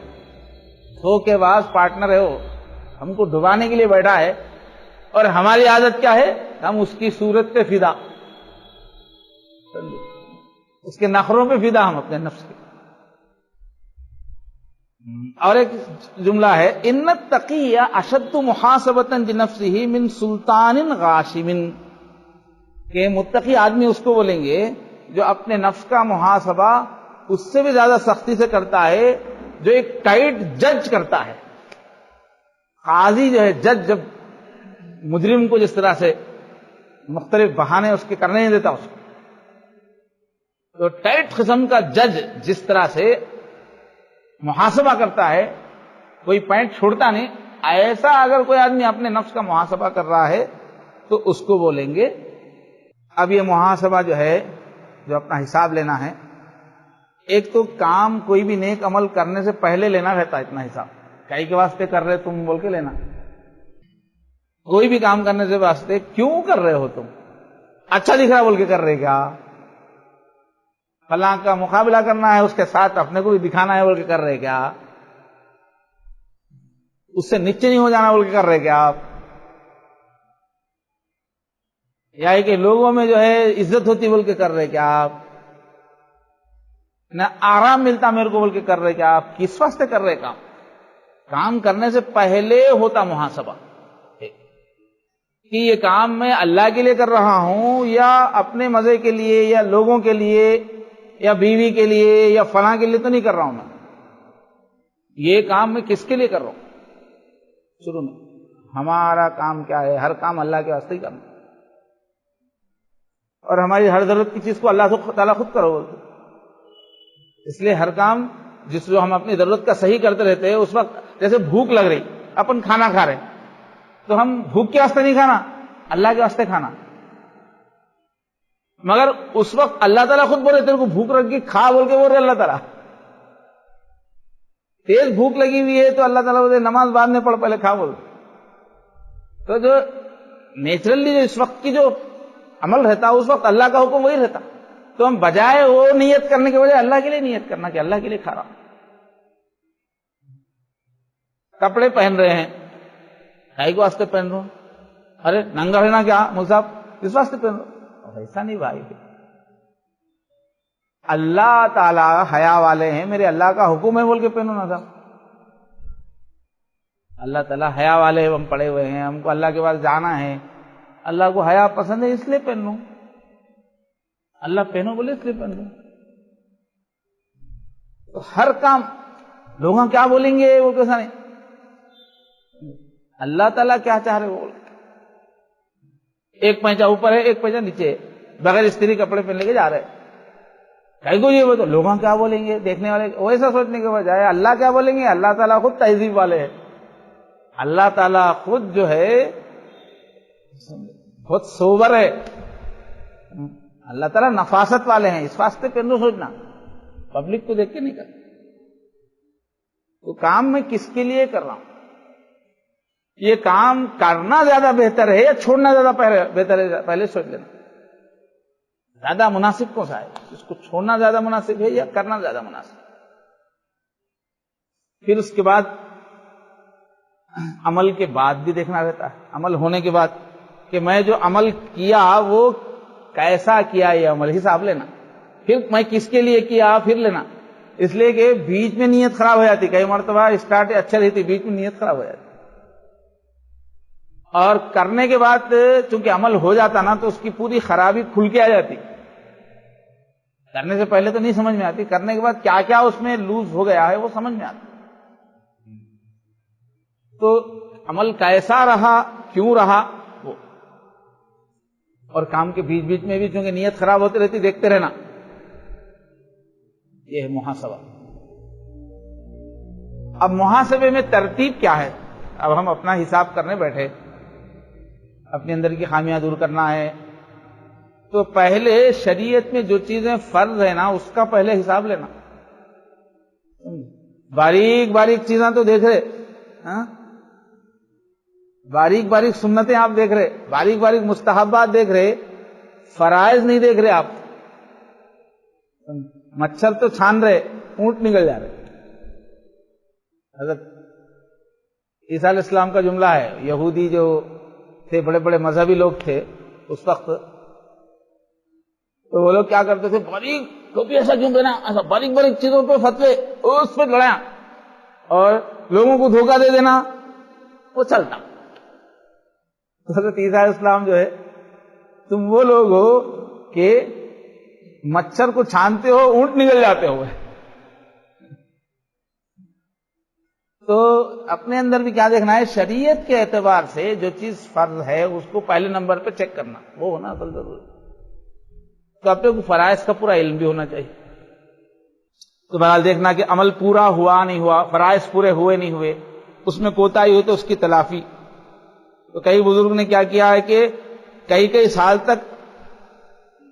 سو کے بعد پارٹنر ہے وہ، ہم کو ڈبانے کے لیے بیٹھا ہے، اور ہماری عادت کیا ہے، ہم اس کی صورت پہ فدا، اس کے نخروں پہ فدا، ہم اپنے نفس کے۔ اور ایک جملہ ہے، ان التقی اشد محاسبۃ بنفسہ من سلطان غاشم، کہ متقی آدمی اس کو بولیں گے جو اپنے نفس کا محاسبہ اس سے بھی زیادہ سختی سے کرتا ہے جو ایک ٹائٹ جج کرتا ہے۔ قاضی جو ہے، جج جب مجرم کو جس طرح سے مختلف بہانے اس کے کرنے نہیں دیتا اس کو، تو ٹائٹ قسم کا جج جس طرح سے محاسبہ کرتا ہے، کوئی پوائنٹ چھوڑتا نہیں، ایسا اگر کوئی آدمی اپنے نفس کا محاسبہ کر رہا ہے تو اس کو بولیں گے۔ اب یہ محاسبہ جو ہے، جو اپنا حساب لینا ہے، ایک تو کام کوئی بھی نیک عمل کرنے سے پہلے لینا رہتا ہے، اتنا حساب کئی کے واسطے کر رہے تم بول کے لینا، کوئی بھی کام کرنے سے واسطے کیوں کر رہے ہو، تم اچھا دکھ رہا بول کے کر رہے کیا، فلاں کا مقابلہ کرنا ہے اس کے ساتھ اپنے کو بھی دکھانا ہے بول کے کر رہے کیا، اس سے نیچے نہیں ہو جانا بول کے کر رہے کیا آپ، یا کہ لوگوں میں جو ہے عزت ہوتی بول کے کر رہے کیا آپ، نہ آرام ملتا میرے کو بول کے کر رہے کیا آپ، کس واسطے کر رہے کام کرنے سے پہلے ہوتا محاسبہ کہ یہ کام میں اللہ کے لیے کر رہا ہوں یا اپنے مزے کے لیے یا لوگوں کے لیے، یا بیوی کے لیے یا فلاں کے لیے تو نہیں کر رہا ہوں میں. یہ کام میں کس کے لیے کر رہا ہوں؟ شروع میں ہمارا کام کیا ہے؟ ہر کام اللہ کے واسطے ہی کرنا، اور ہماری ہر ضرورت کی چیز کو اللہ تعالیٰ خود کرو بولتے. اس لیے ہر کام جس جو ہم اپنی ضرورت کا صحیح کرتے رہتے ہیں، اس وقت جیسے بھوک لگ رہی، اپن کھانا کھا رہے تو ہم بھوک کے واسطے نہیں کھانا، اللہ کے واسطے کھانا. مگر اس وقت اللہ تعالیٰ خود بولے تیرے کو بھوک لگی کھا بول کے بول رہے اللہ تعالیٰ. تیز بھوک لگی ہوئی ہے تو اللہ تعالیٰ بولے نماز بعد میں پڑھ پہلے کھا بول. تو جو نیچرلی جو اس وقت کی جو عمل رہتا اس وقت اللہ کا حکم وہی رہتا. تو ہم بجائے وہ نیت کرنے کے بجائے اللہ کے لیے نیت کرنا کہ اللہ کے لیے کھا رہا ہوں. کپڑے پہن رہے ہیں، کائی کو واسطے پہن رہا ہوں؟ ارے ننگا رہنا کیا مصعب اس واسطے پہن رہا ہوں؟ ایسا نہیں بھائی. اللہ تعالیٰ حیا والے ہیں، میرے اللہ کا حکم ہے بول کے پہنو نا صاحب. اللہ تعالیٰ حیا والے ہیں، ہم پڑے ہوئے ہیں، ہم کو اللہ کے پاس جانا ہے، اللہ کو حیا پسند ہے اس لیے پہن لوں. اللہ پہنو بولے اس لیے پہن لوں. تو ہر کام لوگ کیا بولیں گے وہ کیسا نہیں، اللہ تعالیٰ کیا چاہ رہے وہ. ایک پینچا اوپر ہے ایک پینچا نیچے ہے، بغیر استری کپڑے پہن لے کے جا رہے ہیں. کہیں کو یہ وہ تو لوگوں کیا بولیں گے دیکھنے والے، ویسا سوچنے کے بجائے اللہ کیا بولیں گے. اللہ تعالیٰ خود تہذیب والے ہیں، اللہ تعالیٰ خود جو ہے بہت سوبر ہے، اللہ تعالیٰ نفاست والے ہیں. اس واسطے پہنو سوچنا، پبلک کو دیکھ کے نہیں کرنا. تو کام میں کس کے لیے کر رہا ہوں؟ یہ کام کرنا زیادہ بہتر ہے یا چھوڑنا زیادہ بہتر ہے؟ پہلے سوچ لینا زیادہ مناسب کون سا ہے. اس کو چھوڑنا زیادہ مناسب ہے یا کرنا زیادہ مناسب. پھر اس کے بعد عمل کے بعد بھی دیکھنا رہتا ہے، عمل ہونے کے بعد کہ میں جو عمل کیا وہ کیسا کیا، یہ عمل حساب لینا. پھر میں کس کے لیے کیا پھر لینا. اس لیے کہ بیچ میں نیت خراب ہو جاتی، کئی مرتبہ اسٹارٹ اچھا رہتی، بیچ میں نیت خراب ہو جاتی. اور کرنے کے بعد چونکہ عمل ہو جاتا نا تو اس کی پوری خرابی کھل کے آ جاتی. کرنے سے پہلے تو نہیں سمجھ میں آتی، کرنے کے بعد کیا کیا اس میں لوز ہو گیا ہے وہ سمجھ میں آتا. تو عمل کیسا رہا، کیوں رہا وہ، اور کام کے بیچ بیچ میں بھی چونکہ نیت خراب ہوتی رہتی دیکھتے رہنا. یہ ہے محاسبہ. اب محاسبے میں ترتیب کیا ہے؟ اب ہم اپنا حساب کرنے بیٹھے، اپنے اندر کی خامیاں دور کرنا ہے، تو پہلے شریعت میں جو چیزیں فرض ہے نا اس کا پہلے حساب لینا. باریک باریک چیزاں تو دیکھ رہے، باریک باریک سنتیں آپ دیکھ رہے، باریک باریک مستحبات دیکھ رہے، فرائض نہیں دیکھ رہے. آپ مچھر تو چھان رہے، اونٹ نکل جا رہے. حضرت عیسیٰ علیہ السلام کا جملہ ہے، یہودی جو تھے بڑے بڑے مذہبی لوگ تھے اس وقت، تو وہ لوگ کیا کرتے تھے، باریک کبھی ایسا کیوں دینا، ایسا باریک باریک چیزوں پہ فتوے، اس پہ لڑایا اور لوگوں کو دھوکہ دے دینا وہ چلتا. حضرت عیسیٰ علیہ السلام جو ہے، تم وہ لوگ ہو کہ مچھر کو چھانتے ہو اونٹ نکل جاتے ہو. تو اپنے اندر بھی کیا دیکھنا ہے، شریعت کے اعتبار سے جو چیز فرض ہے اس کو پہلے نمبر پہ چیک کرنا، وہ ہونا اصل ضروری. تو اپنے کو فرائض کا پورا علم بھی ہونا چاہیے. تو بہرحال دیکھنا کہ عمل پورا ہوا نہیں ہوا، فرائض پورے ہوئے نہیں ہوئے، اس میں کوتاہی ہوئی تو اس کی تلافی. تو کئی بزرگ نے کیا کیا ہے کہ کئی سال تک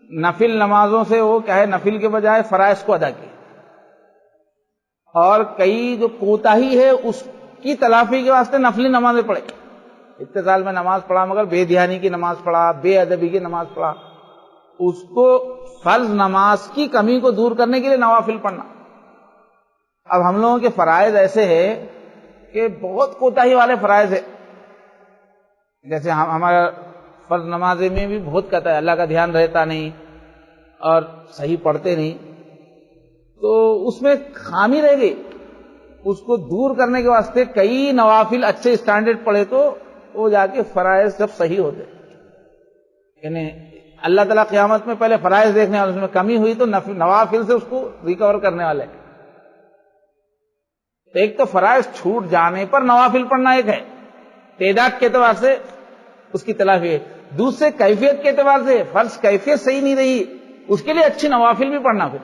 نفل نمازوں سے وہ کیا ہے نفل کے بجائے فرائض کو ادا کیا، اور کئی جو کوتاہی ہے اس کی تلافی کے واسطے نفلی نمازیں پڑھے. اتصال میں نماز پڑھا مگر بے دھیانی کی نماز پڑھا، بے ادبی کی نماز پڑھا. اس کو فرض نماز کی کمی کو دور کرنے کے لیے نوافل پڑھنا. اب ہم لوگوں کے فرائض ایسے ہیں کہ بہت کوتاہی والے فرائض ہے. جیسے ہمارا فرض نماز میں بھی بہت کہتا ہے، اللہ کا دھیان رہتا نہیں اور صحیح پڑھتے نہیں، تو اس میں خامی رہ گئی. اس کو دور کرنے کے واسطے کئی نوافل اچھے اسٹینڈرڈ پڑھے تو وہ جا کے فرائض جب صحیح ہوتے. یعنی اللہ تعالیٰ قیامت میں پہلے فرائض دیکھنے والے، اس میں کمی ہوئی تو نوافل سے اس کو ریکور کرنے والے۔ تو ایک تو فرائض چھوٹ جانے پر نوافل پڑھنا ایک ہے، تعداد کے اعتبار سے اس کی تلافی ہے، دوسرے کیفیت کے اعتبار سے فرض کیفیت صحیح نہیں رہی، اس کے لیے اچھی نوافل بھی پڑھنا۔ پھر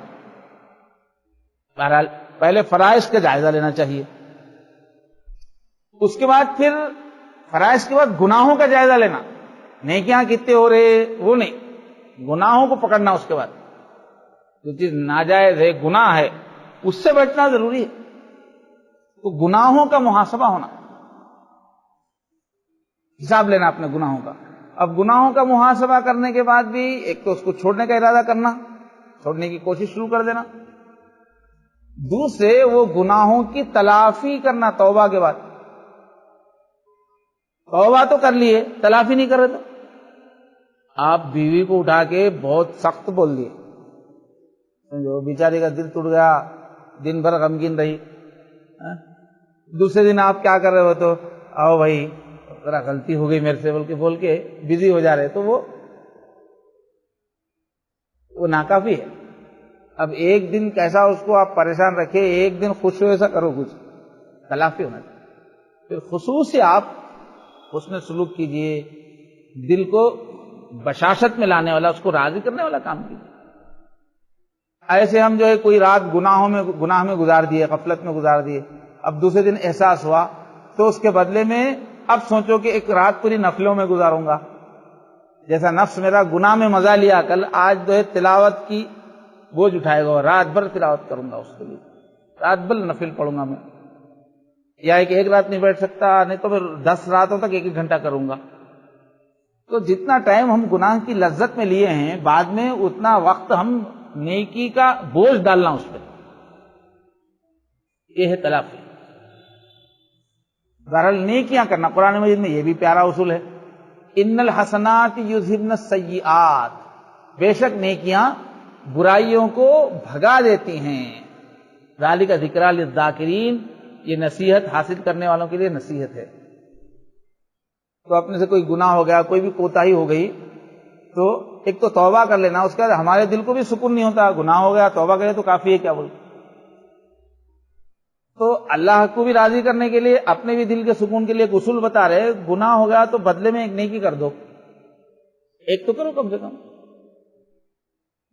بہرحال پہلے فرائض کا جائزہ لینا چاہیے، اس کے بعد پھر فرائض کے بعد گناہوں کا جائزہ لینا، نیکیاں کتنے ہو رہے وہ نہیں، گناہوں کو پکڑنا۔ اس کے بعد جو چیز ناجائز ہے، گناہ ہے، اس سے بچنا ضروری ہے، تو گناہوں کا محاسبہ ہونا، حساب لینا اپنے گناہوں کا۔ اب گناہوں کا محاسبہ کرنے کے بعد بھی ایک تو اس کو چھوڑنے کا ارادہ کرنا، چھوڑنے کی کوشش شروع کر دینا، دوسرے وہ گناہوں کی تلافی کرنا توبہ کے بعد۔ توبہ تو کر لیے، تلافی نہیں کر رہے تو آپ بیوی کو اٹھا کے بہت سخت بول دیے، جو بیچاری کا دل ٹوٹ گیا، دن بھر غمگین رہی، دوسرے دن آپ کیا کر رہے ہو تو آؤ بھائی ذرا غلطی ہو گئی میرے سے بول کے بزی ہو جا رہے، تو وہ ناکافی ہے۔ اب ایک دن کیسا اس کو آپ پریشان رکھے، ایک دن خوش ہو ایسا کرو، کچھ تلافی ہونا چاہیے۔ پھر خصوصی آپ حسن سلوک کیجئے، دل کو بشاشت میں لانے والا، اس کو راضی کرنے والا کام کیجئے۔ ایسے ہم جو ہے کوئی رات گناہ میں گزار دیے، غفلت میں گزار دیے، اب دوسرے دن احساس ہوا تو اس کے بدلے میں اب سوچو کہ ایک رات پوری نفلوں میں گزاروں گا، جیسا نفس میرا گناہ میں مزہ لیا کل، آج جو ہے تلاوت کی بوجھ اٹھائے گا، رات بھر تلاوت کروں گا، اس کے لیے رات بھر نفل پڑھوں گا میں، یا ایک رات نہیں بیٹھ سکتا، نہیں تو پھر 10 راتوں تک 1 گھنٹہ کروں گا۔ تو جتنا ٹائم ہم گناہ کی لذت میں لیے ہیں، بعد میں اتنا وقت ہم نیکی کا بوجھ ڈالنا اس پہ، یہ ہے تلافی۔ بہرحال نیکیاں کرنا، قرآن مجید میں یہ بھی پیارا اصول ہے، ان الحسنات یذہبن السیئات، بے شک نیکیاں برائیوں کو بھگا دیتی ہیں، ذالک ذکریٰ للذاکرین، یہ نصیحت حاصل کرنے والوں کے لیے نصیحت ہے۔ تو اپنے سے کوئی گناہ ہو گیا، کوئی بھی کوتاہی ہو گئی، تو ایک تو توبہ کر لینا، اس کے بعد ہمارے دل کو بھی سکون نہیں ہوتا، گناہ ہو گیا توبہ کرے تو کافی ہے، کیا بولتے، تو اللہ کو بھی راضی کرنے کے لیے، اپنے بھی دل کے سکون کے لیے ایک اصول بتا رہے، گناہ ہو گیا تو بدلے میں ایک نیکی کر دو، ایک تو کرو کم سے کم،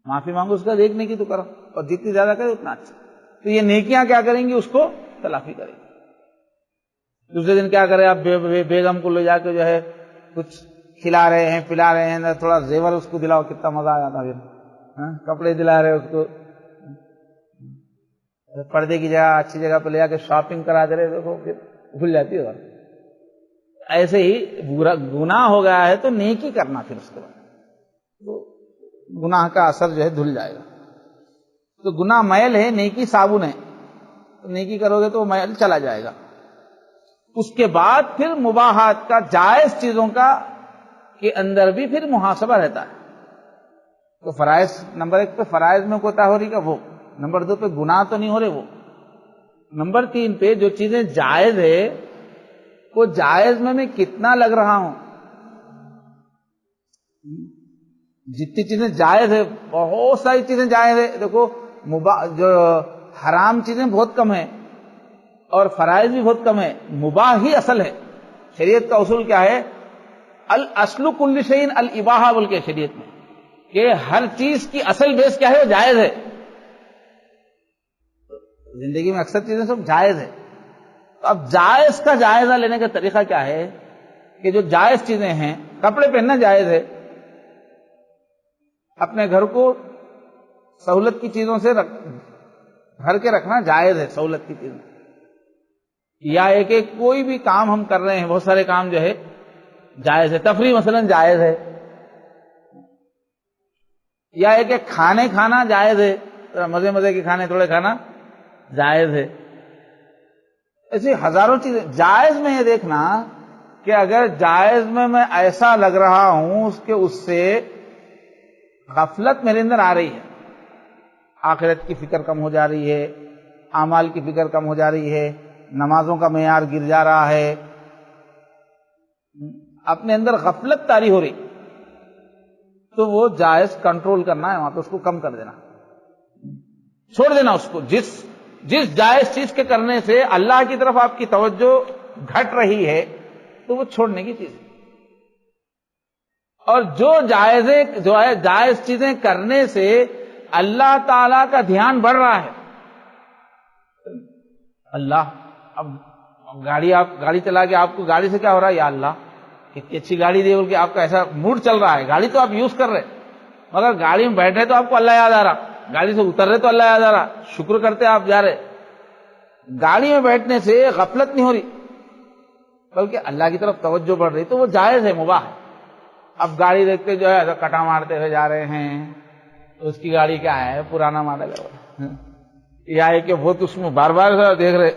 معافی مانگو، اس کا ایک نیکی تو کرو، اور جتنی زیادہ کرے اتنا اچھا۔ تو یہ نیکیاں کیا کریں گی، اس کو تلافی کریں گی۔ دوسرے دن کیا کرے، آپ بیگم کو لے جا کے جو ہے کچھ کھلا رہے ہیں، پلا رہے ہیں، تھوڑا زیور اس کو دلاؤ، کتنا مزہ آ جاتا ہے، کپڑے دلا رہے اس کو، پردے کی جگہ اچھی جگہ پہ لے جا کے شاپنگ کرا دے رہے، دیکھو پھر بھول جاتی ہے۔ ایسے ہی گناہ ہو گیا ہے تو نیکی کرنا، پھر اس کے بعد تو گناہ کا اثر جو ہے دھل جائے گا۔ تو گناہ میل ہے، نیکی صابن ہے، تو نیکی کرو گے تو میل چلا جائے گا۔ اس کے بعد پھر مباحات کا، جائز چیزوں کا کے اندر بھی پھر محاسبہ رہتا ہے۔ تو فرائض، نمبر 1 پہ فرائض میں کوتاہی کا وہ، نمبر 2 پہ گناہ تو نہیں ہو رہے وہ، نمبر 3 پہ جو چیزیں جائز ہے وہ جائز میں کتنا لگ رہا ہوں، جتنی چیزیں جائز ہے، بہت ساری چیزیں جائز ہے، دیکھو جو حرام چیزیں بہت کم ہیں اور فرائض بھی بہت کم ہے، مباح ہی اصل ہے۔ شریعت کا اصول کیا ہے، الاصل کل شیء الاباحہ، بول کے شریعت میں کہ ہر چیز کی اصل بیس کیا ہے، وہ جائز ہے۔ زندگی میں اکثر چیزیں سب جائز ہے، تو اب جائز کا جائزہ لینے کا طریقہ کیا ہے کہ جو جائز چیزیں ہیں، کپڑے پہننا جائز ہے، اپنے گھر کو سہولت کی چیزوں سے بھر کے رکھنا جائز ہے، سہولت کی چیزیں، یا ایک کوئی بھی کام ہم کر رہے ہیں، بہت سارے کام جو ہے جائز ہے، تفریح مثلا جائز ہے، یا ایک کھانے کھانا جائز ہے، مزے کے کھانے تھوڑے کھانا جائز ہے۔ ایسی ہزاروں چیزیں جائز میں، یہ دیکھنا کہ اگر جائز میں ایسا لگ رہا ہوں اس سے غفلت میرے اندر آ رہی ہے، آخرت کی فکر کم ہو جا رہی ہے، اعمال کی فکر کم ہو جا رہی ہے، نمازوں کا معیار گر جا رہا ہے، اپنے اندر غفلت طاری ہو رہی، تو وہ جائز کنٹرول کرنا ہے وہاں پہ، اس کو کم کر دینا، چھوڑ دینا اس کو۔ جس جائز چیز کے کرنے سے اللہ کی طرف آپ کی توجہ گھٹ رہی ہے تو وہ چھوڑنے کی چیز ہے، اور جو جائز چیزیں کرنے سے اللہ تعالی کا دھیان بڑھ رہا ہے۔ اللہ، اب گاڑی چلا کے آپ کو گاڑی سے کیا ہو رہا ہے؟ یا اللہ کتنی اچھی گاڑی دی، بول کے آپ کا ایسا موڈ چل رہا ہے، گاڑی تو آپ یوز کر رہے، مگر گاڑی میں بیٹھ رہے تو آپ کو اللہ یاد آ رہا، گاڑی سے اتر رہے تو اللہ یاد آ رہا، شکر کرتے آپ جا رہے۔ گاڑی میں بیٹھنے سے غفلت نہیں ہو رہی بلکہ اللہ کی طرف توجہ بڑھ رہی، تو وہ جائز ہے، مباح ہے۔ اب گاڑی دیکھتے جو ہے کٹا مارتے ہوئے جا رہے ہیں، اس کی گاڑی کیا ہے؟ پرانا ماڈل ہے، یا ہے کہ وہ تو اس میں بار بار دیکھ رہے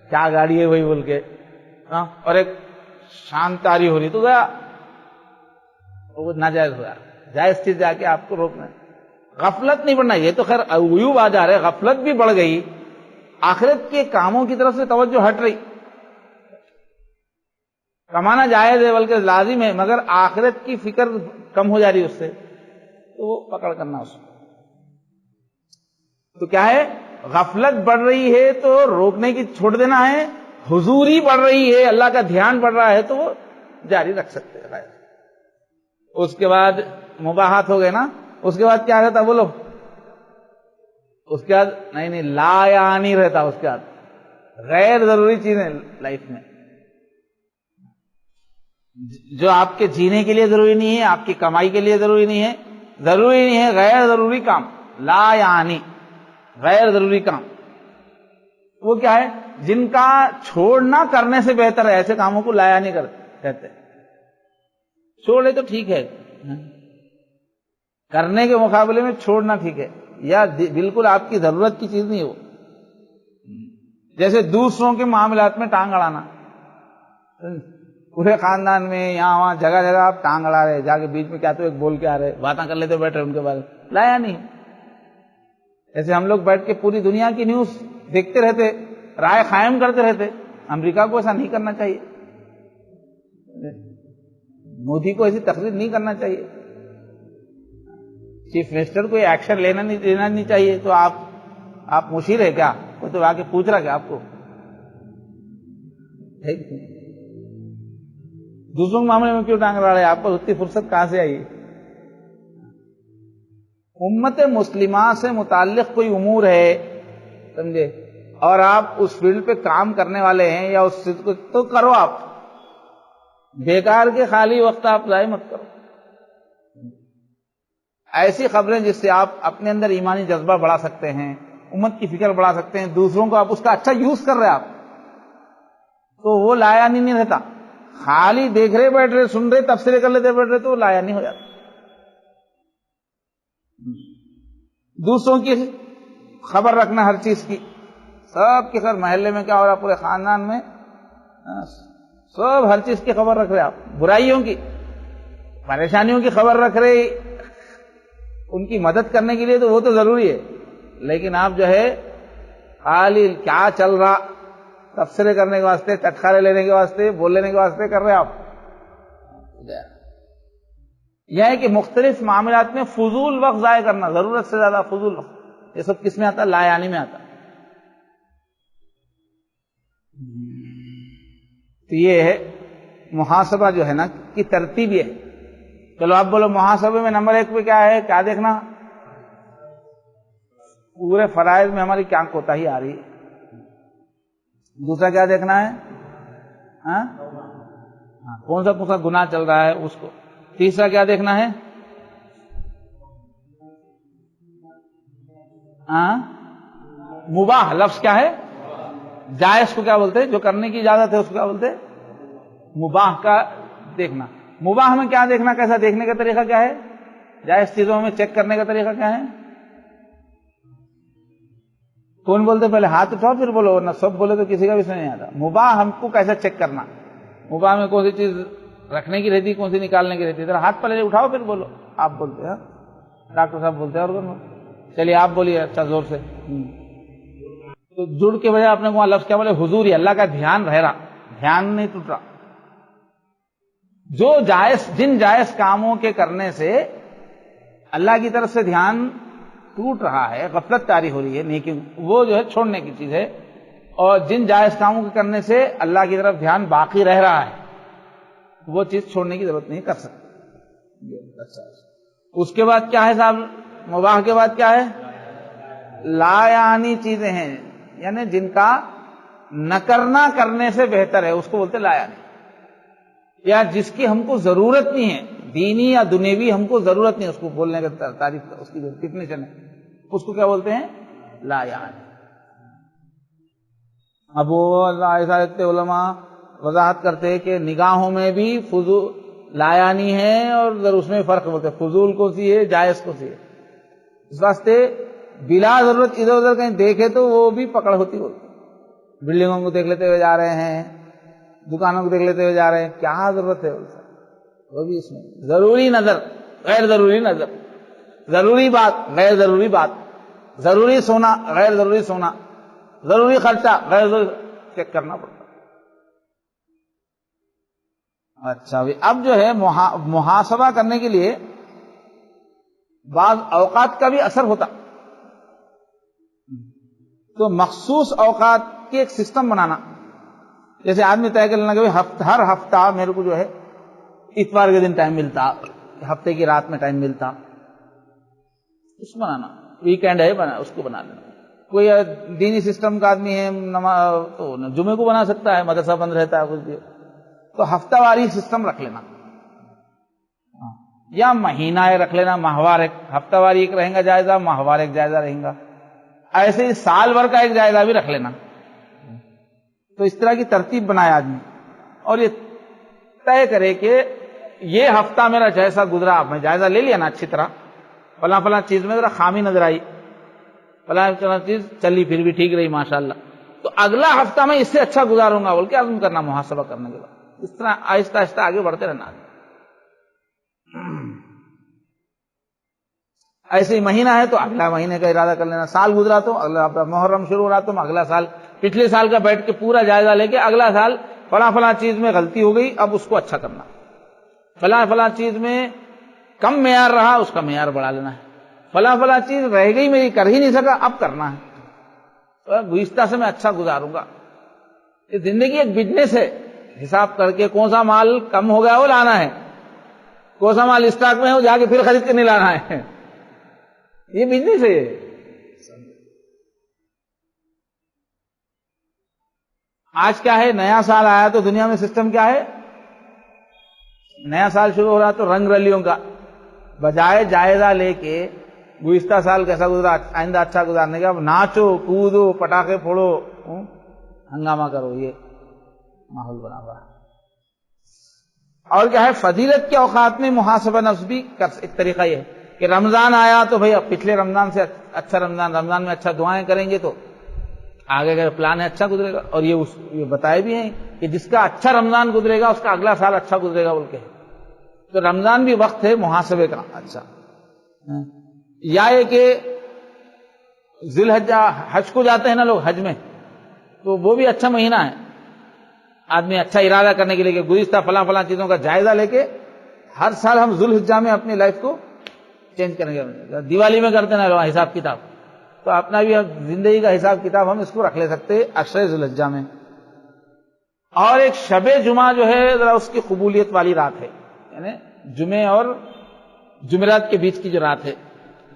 کیا گاڑی ہے وہی بول کے، اور ایک شانتاری ہو رہی تو گیا، وہ ناجائز ہوا۔ جائز چیز جا کے آپ کو روکنا ہے، غفلت نہیں بڑھنا۔ یہ تو خیر عیوب آ جا رہے، غفلت بھی بڑھ گئی، آخرت کے کاموں کی طرف سے توجہ ہٹ رہی۔ کمانا جائز ہے بلکہ لازم ہے، مگر آخرت کی فکر کم ہو جا رہی اس سے، تو وہ پکڑ کرنا اس کو۔ تو کیا ہے؟ غفلت بڑھ رہی ہے تو روکنے کی چھوڑ دینا ہے، حضوری بڑھ رہی ہے، اللہ کا دھیان بڑھ رہا ہے تو وہ جاری رکھ سکتے ہیں۔ اس کے بعد مباحات ہو گئے نا، اس کے بعد کیا رہتا بولو؟ اس کے بعد نہیں لا یعنی رہتا، اس کے بعد غیر ضروری چیزیں لائف میں جو آپ کے جینے کے لیے ضروری نہیں ہے، آپ کی کمائی کے لیے ضروری نہیں ہے، غیر ضروری کام، لا یعنی غیر ضروری کام، وہ کیا ہے؟ جن کا چھوڑنا کرنے سے بہتر ہے، ایسے کاموں کو لا یعنی کہتے ہیں۔ چھوڑے تو ٹھیک ہے، کرنے کے مقابلے میں چھوڑنا ٹھیک ہے، یا بالکل آپ کی ضرورت کی چیز نہیں ہو، جیسے دوسروں کے معاملات میں ٹانگ اڑانا، پورے خاندان میں یہاں وہاں جگہ جگہ آپ ٹانگ اڑا رہے، جا کے بیچ میں کیا تو ایک بول کے آ رہے، باتیں کر لیتے بیٹھ رہے ان کے بارے میں، لایا نہیں۔ ایسے ہم لوگ بیٹھ کے پوری دنیا کی نیوز دیکھتے رہتے، رائے قائم کرتے رہتے۔ امریکہ کو ایسا نہیں کرنا چاہیے، مودی کو ایسی تقریر نہیں کرنا چاہیے، چیف منسٹر کو ایکشن لینا نہیں چاہیے۔ تو آپ مشیر ہے کیا؟ وہ تو آ کے پوچھ رہا کیا آپ کو؟ دوسروں کے معاملے میں کیوں ٹانگ رہا ہے؟ آپ کو اتنی فرصت کہاں سے آئی؟ امت مسلمہ سے متعلق کوئی امور ہے، سمجھے، اور آپ اس فیلڈ پہ کام کرنے والے ہیں یا اس چیز کو تو کرو، آپ بیکار کے خالی وقت آپ ضائع مت کرو۔ ایسی خبریں جس سے آپ اپنے اندر ایمانی جذبہ بڑھا سکتے ہیں، امت کی فکر بڑھا سکتے ہیں، دوسروں کو آپ اس کا اچھا یوز کر رہے آپ، تو وہ لایا نہیں رہتا۔ خالی دیکھ رہے بیٹھ رہے، سن رہے، تبصرے کر لیتے بیٹھ رہے تو وہ لایا نہیں ہو جاتا۔ دوسروں کی خبر رکھنا، ہر چیز کی، سب کی خبر، محلے میں کیا ہو رہا، پورے خاندان میں سب ہر چیز کی خبر رکھ رہے آپ، برائیوں کی، پریشانیوں کی خبر رکھ رہے، ان کی مدد کرنے کے لیے تو وہ تو ضروری ہے، لیکن آپ جو ہے خالی کیا چل رہا تبصرے کرنے کے واسطے، چٹکارے لینے کے واسطے، بول لینے کے واسطے کر رہے آپ۔ یہ ہے کہ مختلف معاملات میں فضول وقت ضائع کرنا، ضرورت سے زیادہ فضول وقت، یہ سب کس میں آتا؟ لا یعنی میں آتا۔ تو یہ ہے محاسبہ جو ہے نا کی ترتیب یہ ہے۔ چلو آپ بولو محاسبے میں نمبر 1 پہ کیا ہے؟ کیا دیکھنا؟ پورے فرائض میں ہماری کیا کوتاہی آ رہی ہے۔ دوسرا کیا دیکھنا ہے؟ کون سا گناہ چل رہا ہے اس کو۔ تیسرا کیا دیکھنا ہے؟ مباح لفظ کیا ہے؟ جائز کو کیا بولتے ہیں؟ جو کرنے کی اجازت ہے اس کو کیا بولتے ہیں؟ مباح کا دیکھنا۔ مباح میں کیا دیکھنا؟ کیسا دیکھنے کا طریقہ کیا ہے؟ جائز چیزوں میں چیک کرنے کا طریقہ کیا ہے؟ کون بولتے؟ پہلے ہاتھ اٹھاؤ پھر بولو، ورنہ سب بولے تو کسی کا بھی نہیں آتا۔ مباح ہم کو کیسا چیک کرنا؟ مباح میں کون سی چیز رکھنے کی رہتی، کون سی نکالنے کی رہتی؟ ذرا ہاتھ پہلے اٹھاؤ پھر بولو۔ آپ بولتے ہیں، ڈاکٹر صاحب بولتے ہیں، اور چلیے آپ بولیے اچھا زور سے۔ تو جڑ کے بجائے آپ نے وہاں لفظ کیا بولے؟ حضوری، اللہ کا دھیان رہ رہا، دھیان نہیں ٹوٹ رہا۔ جو جائز، جن جائز کاموں کے کرنے سے اللہ کی طرف سے دھیان ٹوٹ رہا ہے، غفلت طاری ہو رہی ہے، نیکی وہ جو ہے چھوڑنے کی چیز ہے، اور جن جائز کاموں کے کرنے سے اللہ کی طرف دھیان باقی رہ رہا ہے وہ چیز چھوڑنے کی ضرورت نہیں، کر سکتے۔ اس کے بعد کیا ہے صاحب؟ مباح کے بعد کیا ہے؟ لا یعنی چیزیں ہیں، یعنی جن کا نہ کرنا کرنے سے بہتر ہے، اس کو بولتے لا یعنی، یا جس کی ہم کو ضرورت نہیں ہے، دینی یا دنیوی ہم کو ضرورت نہیں، اس کو بولنے کا تعریف اس کی ڈیفینیشن ہے، اس کو کیا بولتے ہیں؟ لا یعنی۔ اب وہ ایسا علماء وضاحت کرتے ہیں کہ نگاہوں میں بھی فضول لا یعنی ہے، اور اس میں فرق بولتے ہیں، فضول کو سی ہے، جائز کو سی ہے۔ اس واسطے بلا ضرورت ادھر ادھر کہیں دیکھے تو وہ بھی پکڑ ہوتی ہوتی، بلڈنگوں کو دیکھ لیتے ہوئے جا رہے ہیں، دکانوں کو دیکھ لیتے ہوئے جا رہے ہیں، کیا ضرورت ہے اس وہ بھی اس میں ضروری نظر، غیر ضروری نظر، ضروری بات، غیر ضروری بات، ضروری سونا، غیر ضروری سونا، ضروری خرچہ، غیر ضروری چیک کرنا پڑتا۔ اچھا اب جو ہے محاسبہ کرنے کے لیے بعض اوقات کا بھی اثر ہوتا، تو مخصوص اوقات کے ایک سسٹم بنانا، جیسے آدمی طے کر لینا کہ ہر ہفتہ میرے کو جو ہے اتوار کے دن ٹائم ملتا، ہفتے کی رات میں ٹائم ملتا، اس کو بنانا، ویکینڈ ہے اس کو بنا لینا۔ کوئی دینی سسٹم کا آدمی ہے تو جمعے کو بنا سکتا ہے، مدرسہ بند رہتا ہے کچھ بھی، تو ہفتہ واری سسٹم رکھ لینا، یا مہینہ رکھ لینا، ماہوار ایک، ہفتہ واری ایک رہیں گا جائزہ، ماہوار ایک جائزہ رہیں گا، ایسے ہی سال بھر کا ایک جائزہ بھی رکھ لینا۔ تو اس طرح کی ترتیب بنائے آدمی، اور یہ طے کرے کہ یہ ہفتہ میرا جیسا گزرا، میں جائزہ لے لیا نا اچھی طرح، فلاں فلاں چیز میں ذرا خامی نظر آئی، فلاں فلاں چیز چلی پھر بھی ٹھیک رہی ماشاءاللہ، تو اگلا ہفتہ میں اس سے اچھا گزاروں گا بول کے عزم کرنا محاسبہ کرنے کے بعد، اس طرح آہستہ آہستہ آگے بڑھتے رہنا۔ ایسے ہی مہینہ ہے تو اگلا مہینے کا ارادہ کر لینا، سال گزرا تو اگلا، محرم شروع ہو رہا تو اگلا سال، پچھلے سال کا بیٹھ کے پورا جائزہ لے کے اگلا سال فلاں فلاں چیز میں غلطی ہو گئی، اب اس کو اچھا کرنا، فلاں فلاں چیز میں کم معیار رہا، اس کا معیار بڑھا لینا ہے، فلاں فلاں چیز رہ گئی میری، کر ہی نہیں سکا، اب کرنا ہے، گزشتہ سے میں اچھا گزاروں گا۔ یہ زندگی ایک بزنس ہے، حساب کر کے کون سا مال کم ہو گیا وہ لانا ہے، کون سا مال اسٹاک میں ہے وہ جا کے پھر خرید کے نہیں لانا ہے، یہ بزنس ہے۔ آج کیا ہے، نیا سال آیا تو دنیا میں سسٹم کیا ہے، نیا سال شروع ہو رہا تو رنگ رلیوں کا، بجائے جائزہ لے کے گزشتہ سال کیسا گزرا آئندہ اچھا گزارنے کا، ناچو کودو پٹاخے پھوڑو ہنگامہ کرو، یہ ماحول بنا ہوا ہے۔ اور کیا ہے، فضیلت کے اوقات میں محاسبہ نفس بھی ایک طریقہ یہ ہے کہ رمضان آیا تو بھئی اب پچھلے رمضان سے اچھا رمضان میں اچھا دعائیں کریں گے تو آگے کا پلان ہے اچھا گزرے گا، اور یہ بتائے بھی ہیں کہ جس کا اچھا رمضان گزرے گا اس کا اگلا سال اچھا گزرے گا بول کے، تو رمضان بھی وقت ہے محاسبے کا۔ اچھا، یا یہ کہ ذی الحجہ حج کو جاتے ہیں نا لوگ، حج میں تو وہ بھی اچھا مہینہ ہے، آدمی اچھا ارادہ کرنے کے لیے کہ گزشتہ فلاں فلاں چیزوں کا جائزہ لے کے ہر سال ہم ذی الحجہ میں اپنی لائف کو چینج کریں گے۔ دیوالی میں کرتے ہیں نا حساب کتاب، تو اپنا بھی زندگی کا حساب کتاب ہم اس کو رکھ لے سکتے عشر ذی الحجہ میں۔ اور ایک شب جمعہ جو ہے ذرا اس کی قبولیت والی رات ہے، یعنی جمعے اور جمعرات کے بیچ کی جو رات ہے،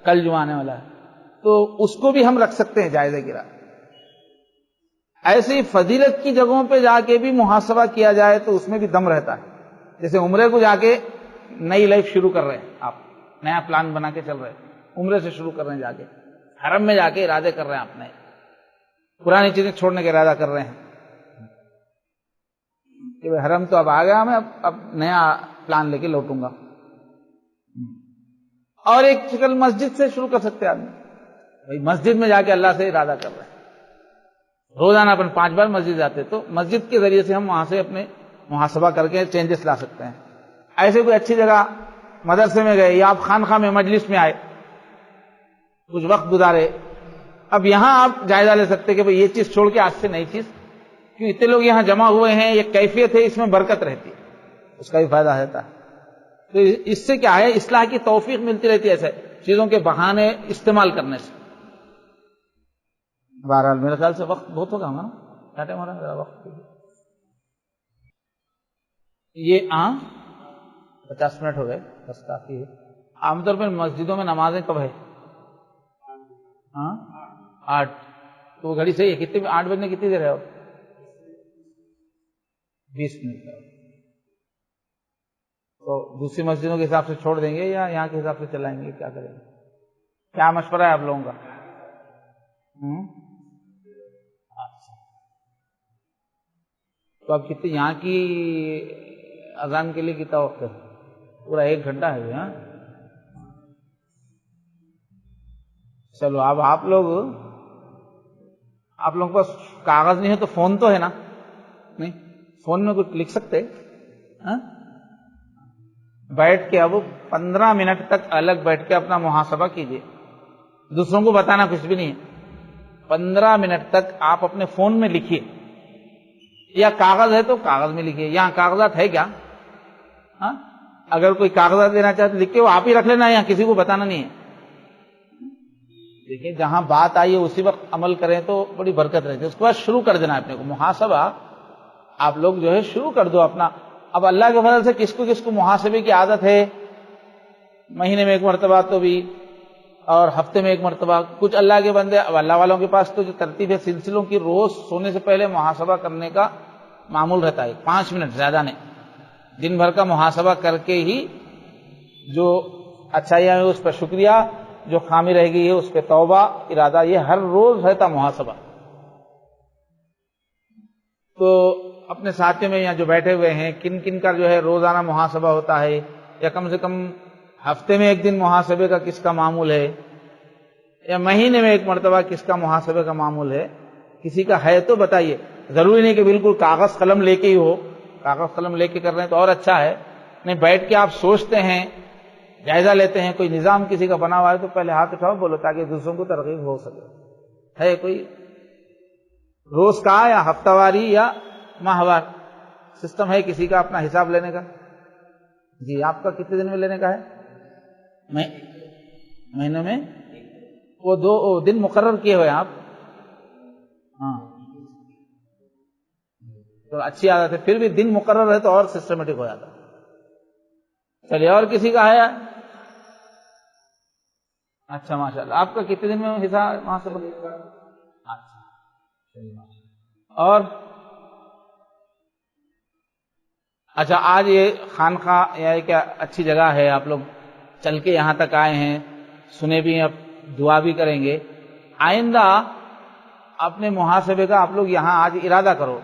کل جمعہ آنے والا ہے، تو اس کو بھی ہم رکھ سکتے ہیں جائزے کی رات۔ ایسی فضیلت کی جگہوں پہ جا کے بھی محاسبہ کیا جائے تو اس میں بھی دم رہتا ہے، جیسے عمرے کو جا کے نئی لائف شروع کر رہے ہیں، آپ نیا پلان بنا کے چل رہے ہیں، عمرے سے شروع کر رہے ہیں، جا کے حرم میں جا کے ارادے کر رہے ہیں، اپنے پرانی چیزیں چھوڑنے کا ارادہ کر رہے ہیں کہ حرم تو اب آ گیا، میں اب نیا پلان لے کے لوٹوں گا۔ اور ایک شکل مسجد سے شروع کر سکتے ہیں، آدمی مسجد میں جا کے اللہ سے ارادہ کر رہے ہیں، روزانہ اپن 5 بار مسجد جاتے تو مسجد کے ذریعے سے ہم وہاں سے اپنے محاسبہ کر کے چینجز لا سکتے ہیں۔ ایسے کوئی اچھی جگہ مدرسے میں گئے یا آپ خانقاہ میں مجلس میں آئے، کچھ وقت گزارے، اب یہاں آپ جائزہ لے سکتے کہ بھئی یہ چیز چھوڑ کے آج سے نئی چیز، کیوں اتنے لوگ یہاں جمع ہوئے ہیں، یہ کیفیت ہے، اس میں برکت رہتی ہے، اس کا بھی فائدہ رہتا ہے۔ تو اس سے کیا ہے، اصلاح کی توفیق ملتی رہتی ہے ایسے چیزوں کے بہانے استعمال کرنے سے۔ بہرحال میرے خیال سے وقت بہت ہوگا نا، کیا ٹائم ہو رہا ہے میرا وقت؟ یہ 50 منٹ ہو گئے، بس کافی ہے۔ عام طور پر مسجدوں میں نمازیں کب ہے؟ 8۔ تو وہ گھڑی صحیح ہے، کتنے 8 بجنے کتنی دیر ہے؟ 20 منٹ ہے۔ تو دوسری مسجدوں کے حساب سے چھوڑ دیں گے یا یہاں کے حساب سے چلائیں گے، کیا کریں گے؟ کیا مشورہ ہے آپ لوگوں کا؟ اچھا، تو اب کتنی یہاں کی اذان کے لیے کتنا وقت ہے؟ پورا 1 گھنٹہ ہے۔ ہاں چلو، اب آپ لوگوں کے پاس کاغذ نہیں ہے تو فون تو ہے نا؟ نہیں، فون میں کچھ لکھ سکتے؟ بیٹھ کے اب 15 منٹ تک الگ بیٹھ کے اپنا محاسبہ کیجیے، دوسروں کو بتانا کچھ بھی نہیں ہے۔ 15 منٹ تک آپ اپنے فون میں لکھیے، یا کاغذ ہے تو کاغذ میں لکھیے۔ یہاں کاغذات ہے کیا؟ اگر کوئی کاغذات دینا چاہتے لکھ کے وہ آپ ہی رکھ لینا، یہاں کسی کو بتانا نہیں ہے۔ دیکھیں، جہاں بات آئی ہے اسی وقت عمل کریں تو بڑی برکت رہتی ہے۔ اس کے بعد شروع کر دینا اپنے کو محاسبہ، آپ لوگ جو ہے شروع کر دو اپنا۔ اب اللہ کے فضل سے کس کو محاسبے کی عادت ہے، مہینے میں 1 مرتبہ تو بھی، اور ہفتے میں 1 مرتبہ، کچھ اللہ کے بندے، اب اللہ والوں کے پاس تو جو ترتیب ہے سلسلوں کی، روز سونے سے پہلے محاسبہ کرنے کا معمول رہتا ہے، 5 منٹ زیادہ نہیں، دن بھر کا محاسبہ کر کے ہی جو اچھائیاں ہیں اس پر شکریہ، جو خامی رہ گئی ہے اس پہ توبہ، ارادہ، یہ ہر روز رہتا محاسبہ۔ تو اپنے ساتھیوں میں یہاں جو بیٹھے ہوئے ہیں، کن کن کا جو ہے روزانہ محاسبہ ہوتا ہے، یا کم سے کم ہفتے میں 1 دن محاسبے کا کس کا معمول ہے، یا مہینے میں 1 مرتبہ کس کا محاسبے کا معمول ہے، کسی کا ہے تو بتائیے۔ ضروری نہیں کہ بالکل کاغذ قلم لے کے ہی ہو، کاغذ قلم لے کے کر رہے ہیں تو اور اچھا ہے، نہیں بیٹھ کے آپ سوچتے ہیں، جائزہ لیتے ہیں، کوئی نظام کسی کا بنا ہوا ہے تو پہلے ہاتھ اٹھاؤ، بولو، تاکہ دوسروں کو ترغیب ہو سکے۔ ہے کوئی روز کا یا ہفتہ واری یا ماہوار سسٹم ہے کسی کا اپنا حساب لینے کا؟ جی، آپ کا کتنے دن میں لینے کا ہے؟ مہینے میں وہ 2 دن مقرر کیے ہوئے آپ؟ ہاں، تو اچھی عادت ہے، پھر بھی دن مقرر ہے تو اور سسٹمیٹک ہو جاتا۔ چلیے، اور کسی کا ہے؟ اچھا، ماشاءاللہ، آپ کا کتنے دن میں حساب محاسبہ؟ اچھا، اور اچھا، آج یہ خانقاہ یا ایک اچھی جگہ ہے، آپ لوگ چل کے یہاں تک آئے ہیں، سنے بھی ہیں، اب دعا بھی کریں گے۔ آئندہ اپنے محاسبے کا آپ لوگ یہاں آج ارادہ کرو۔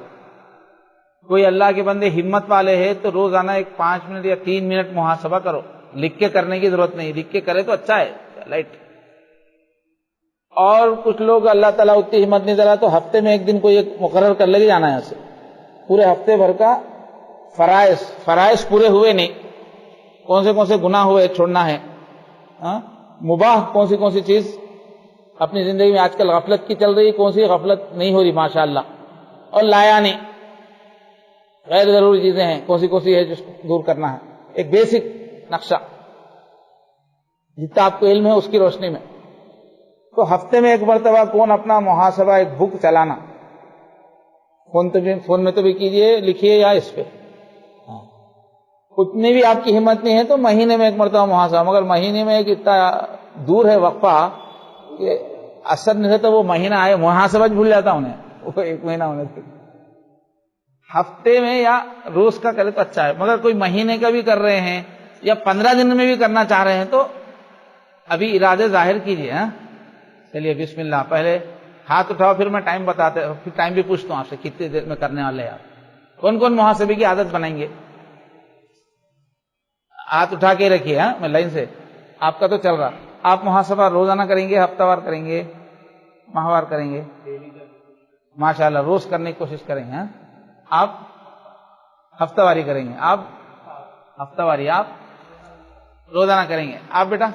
کوئی اللہ کے بندے ہمت والے ہیں تو روزانہ 5 منٹ یا 3 منٹ محاسبہ کرو، لکھ کے کرنے کی ضرورت نہیں، لکھ کے کرے تو اچھا ہے، لائٹ۔ اور کچھ لوگ اللہ تعالیٰ اتنی ہمت نہیں دلا تو ہفتے میں 1 دن کوئی ایک مقرر کر لے کے جانا ہے یہاں سے، پورے ہفتے بھر کا فرائض پورے ہوئے نہیں، کون سے گناہ ہوئے چھوڑنا ہے، مباح کون سی چیز اپنی زندگی میں آج کل غفلت کی چل رہی ہے، کون سی غفلت نہیں ہو رہی ماشاءاللہ، اور لایا نہیں، غیر ضروری چیزیں ہیں کون سی ہے جس کو دور کرنا ہے، ایک بیسک نقشہ جتنا آپ کو علم ہے اس کی روشنی میں۔ تو ہفتے میں 1 مرتبہ کون اپنا محاسبہ، ایک بک چلانا، فون میں تو بھی کیجئے، لکھیے یا اس پہ، اتنی بھی آپ کی ہمت نہیں ہے تو مہینے میں 1 مرتبہ محاسبہ، مگر مہینے میں ایک اتنا دور ہے وقفہ کہ اثر نہیں رہتا، وہ مہینہ آئے محاسبہ بھول جاتا انہیں، وہ 1 مہینہ ہونے سے۔ ہفتے میں یا روز کا کرے تو اچھا ہے، مگر کوئی مہینے کا بھی کر رہے ہیں یا 15 دن میں بھی کرنا چاہ رہے ہیں تو ابھی ارادے ظاہر کیجئے۔ چلیے، بسم اللہ، پہلے ہاتھ اٹھاؤ، پھر میں ٹائم بتاتے، پھر ٹائم بھی پوچھتا ہوں آپ سے کتنی دیر میں کرنے والے ہیں آپ، کون محاسبے کی عادت بنائیں گے؟ ہاتھ اٹھا کے رکھیے، میں لائن سے، آپ کا تو چل رہا، آپ محاسبہ روزانہ کریں گے، ہفتہ وار کریں گے، ماہوار کریں گے؟ ماشاءاللہ، روز کرنے کی کوشش کریں گے۔ آپ ہفتہ واری کریں گے، آپ ہفتہ واری، آپ روزانہ کریں گے، آپ بیٹا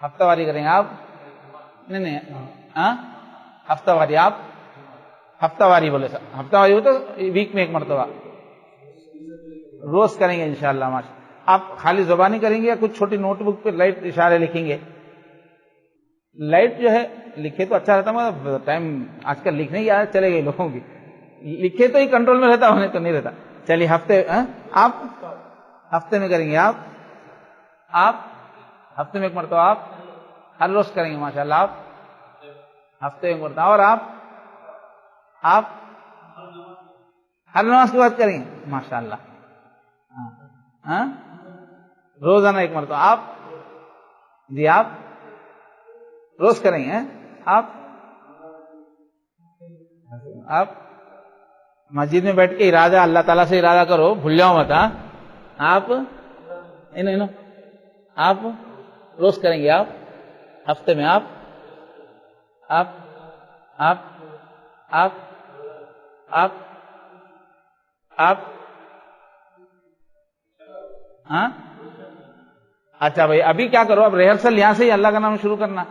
ہفتہ واری کریں گے، آپ نہیں ہفتہ واری، آپ ہفتہ واری بولے سر، ہفتہ واری ہو تو ویک میں 1 مرتبہ، روز کریں گے انشاءاللہ۔ ماشاءاللہ، آپ خالی زبانی کریں گے یا کچھ چھوٹی نوٹ بک پہ لائٹ اشارے لکھیں گے؟ لائٹ جو ہے لکھے تو اچھا رہتا، مگر ٹائم آج کل لکھنے کی عادت چلے گئی لوگوں کی، لکھے تو ہی کنٹرول میں رہتا، ہونے تو نہیں رہتا۔ چلیے ہفتے آپ ہفتے میں کریں گے، آپ ہفتے میں ایک مرتبہ، آپ ہر روز کریں گے ماشاءاللہ، آپ ہفتے میں ایک مرتبہ، اور آپ ہر نماز کی بات کریں گے ماشاءاللہ، روزانہ ایک مرتبہ آپ، جی آپ روز کریں گے، آپ مسجد میں بیٹھ کے ارادہ اللہ تعالیٰ سے ارادہ کرو، بھول جاؤ مت، آپ آپ روز کریں گے، آپ ہفتے میں آپ اچھا بھائی، ابھی کیا کرو، اب ریہرسل یہاں سے ہی اللہ کا نام شروع کرنا،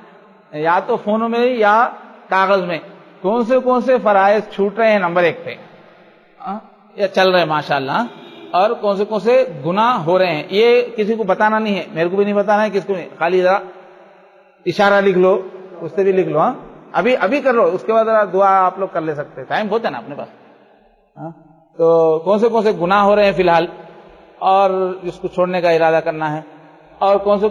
یا تو فونوں میں یا کاغذ میں، کون سے فرائض چھوٹ رہے ہیں نمبر 1 پہ یا چل رہے ہیں ماشاءاللہ، اور کون سے گناہ ہو رہے ہیں، یہ کسی کو بتانا نہیں ہے، میرے کو بھی نہیں بتانا ہے، کس کو نہیں، خالی ذرا اشارہ لکھ لو، اس سے بھی لکھ لو، ابھی کر لو، اس کے بعد دعا آپ لوگ کر لے سکتے ہیں، ٹائم بہت ہے نا اپنے پاس۔ تو کون سے گناہ ہو رہے ہیں فی الحال، اور اس کو چھوڑنے کا ارادہ کرنا ہے، اور کون سے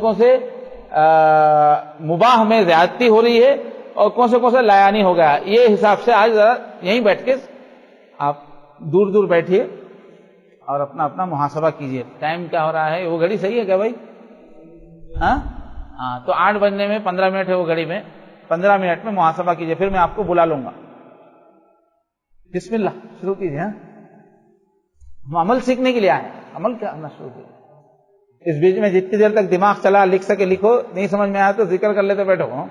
مباح میں زیادتی ہو رہی ہے، اور کون سے لایانی ہو گیا، یہ حساب سے آج ذرا یہیں بیٹھ کے آپ دور بیٹھیے اور اپنا محاسبہ کیجئے، ٹائم کیا ہو رہا ہے، وہ گھڑی صحیح ہے کیا بھائی؟ تو 8 بجنے میں 15 منٹ ہے وہ گھڑی میں، 15 منٹ میں محاسبہ کیجئے، پھر میں آپ کو بلا لوں گا۔ بسم اللہ، شروع کیجئے۔ ہم عمل سیکھنے کے لیے آئے، عمل کرنا شروع کیجئے۔ اس بیچ میں جتنی دیر تک دماغ چلا، لکھ سکے لکھو، نہیں سمجھ میں آیا تو ذکر کر لیتے بیٹھو،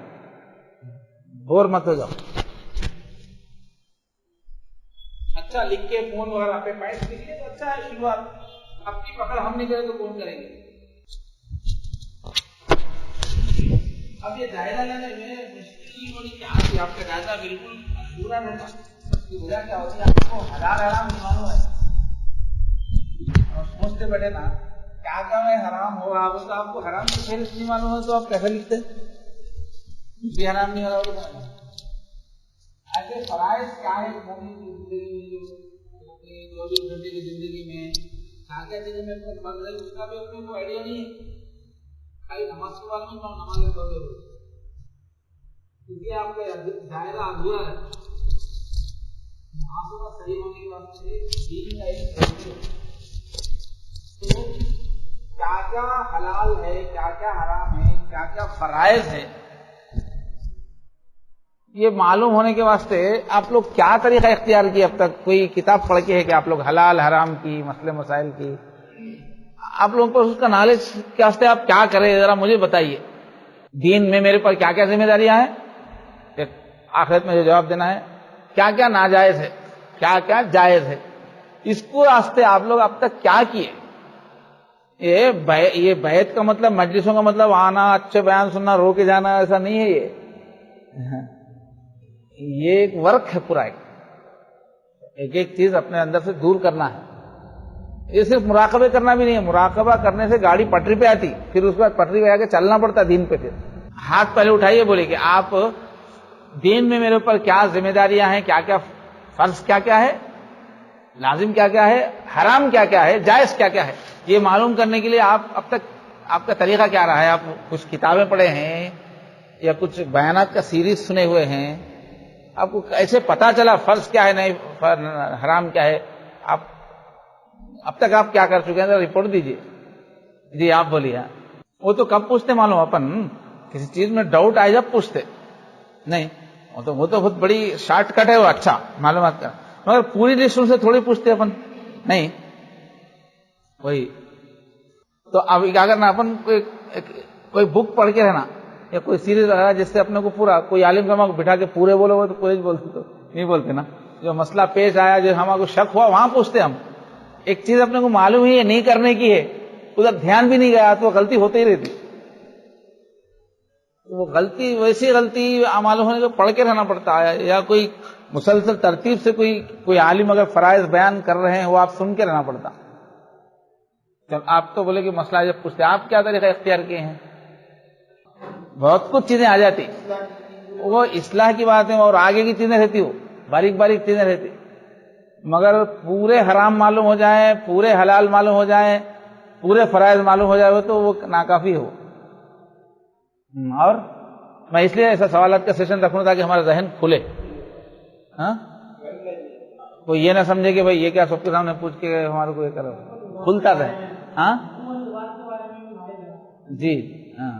بور مت ہو جاؤ۔ اچھا لکھ کے فون وغیرہ پہ پائپ لکھیے تو اچھا ہے، شروعات اپنی پکڑ ہم نہیں کریں تو کون کریں گے؟ اب یہ دائرہ لینے میں مشکل بڑی کیا تھی، آپ کا دائرہ بالکل پورا رہتا، اس کی وجہ کیا ہوتی ہے، آپ کو حلال حرام نہیں معلوم ہے، اور سوچتے بیٹھے نا کیا میں حرام ہو رہا، تو آپ کو حرام کی فہرست نہیں معلوم ہے تو آپ کیسے لکھتے؟ بھی حرام نہیں ہو رہا ہوگا۔ ایسے فرائض کیا ہے مومن کی زندگی میں، جو بھی گھنٹے کی زندگی میں کیا چیزیں میں اپنے فرض ہے، اس کا بھی اپنے کو آئیڈیا نہیں ہے، خالی نماز کے بارے میں نماز پڑھتے ہو، کیونکہ آپ کا دائرہ ادھورا ہے، محاسبہ صحیح ہونے کے واسطے دین کا علم ضروری ہے۔ تو کیا کیا حلال ہے، کیا کیا حرام ہے، کیا کیا فرائض ہے، یہ معلوم ہونے کے واسطے آپ لوگ کیا طریقہ اختیار کیے اب تک؟ کوئی کتاب پڑھ کے ہے کہ آپ لوگ حلال حرام کی مسئلے مسائل کی، آپ لوگوں کو اس کا نالج کے واسطے آپ کیا کریں، ذرا مجھے بتائیے۔ دین میں میرے پر کیا کیا ذمہ داریاں ہیں، آخرت میں جو جواب دینا ہے، کیا کیا ناجائز ہے، کیا کیا جائز ہے، اس کو واسطے آپ لوگ اب تک کیا کیے؟ یہ بیعت کا مطلب، مجلسوں کا مطلب آنا، اچھے بیان سننا، رو کے جانا، ایسا نہیں ہے، یہ ایک ورک ہے پورا، ایک چیز اپنے اندر سے دور کرنا ہے۔ یہ صرف مراقبے کرنا بھی نہیں ہے، مراقبہ کرنے سے گاڑی پٹری پہ آتی، پھر اس کے بعد پٹری پہ آ کے چلنا پڑتا دین پہ۔ پھر ہاتھ پہلے اٹھائیے، بولے کہ آپ دین میں میرے اوپر کیا ذمہ داریاں ہیں، کیا کیا فرض کیا کیا ہے، لازم کیا کیا ہے، حرام کیا کیا ہے، جائز کیا کیا ہے، یہ معلوم کرنے کے لیے آپ اب تک آپ کا طریقہ کیا رہا ہے؟ آپ کچھ کتابیں پڑھے ہیں یا کچھ بیانات کا سیریز سنے ہوئے ہیں؟ آپ کو ایسے پتا چلا فرض کیا ہے، نہیں حرام کیا ہے؟ آپ اب تک آپ کیا کر چکے ہیں، رپورٹ دیجیے۔ جی آپ بولیے۔ وہ تو کب پوچھتے معلوم، اپن کسی چیز میں ڈاؤٹ آئے جب پوچھتے، نہیں وہ تو بہت بڑی شارٹ کٹ ہے وہ، اچھا معلومات کا، مگر پوری لسٹ سے تھوڑی پوچھتے اپن، نہیں وہی تو اب کیا کرنا، اپن کوئی بک پڑھ کے رہنا یا کوئی سیریز وغیرہ، جس سے اپنے کو پورا، کوئی عالم کا بٹھا کے پورے بولو گے تو پورے بولتے، تو نہیں بولتے نا، جو مسئلہ پیش آیا، جو ہمارے کو شک ہوا، وہاں پوچھتے ہم۔ ایک چیز اپنے کو معلوم ہی ہے نہیں کرنے کی ہے، ادھر دھیان بھی نہیں گیا تو وہ غلطی ہوتی ہی رہتی، وہ غلطی ویسی غلطی معلوم ہونے کو پڑھ کے رہنا پڑتا ہے، یا کوئی مسلسل ترتیب سے کوئی عالم اگر فرائض بیان کر رہے ہیں وہ آپ سن کے رہنا پڑتا۔ جب آپ تو بولے کہ مسئلہ جب پوچھتے آپ کیا طریقہ اختیار کیے ہیں، بہت کچھ چیزیں آ جاتی، وہ اصلاح کی بات ہے اور آگے کی چیزیں رہتی، وہ باریک باریک چیزیں رہتی، مگر پورے حرام معلوم ہو جائیں، پورے حلال معلوم ہو جائیں، پورے فرائض معلوم ہو جائے تو وہ ناکافی ہو۔ اور میں اس لیے ایسا سوالات کا سیشن رکھوں تاکہ ہمارا ذہن کھلے، ہاں، کوئی یہ نہ سمجھے کہ بھائی یہ کیا سب کے سامنے پوچھ کے ہمارے کو یہ کرو، کھلتا رہے۔ ہاں جی، ہاں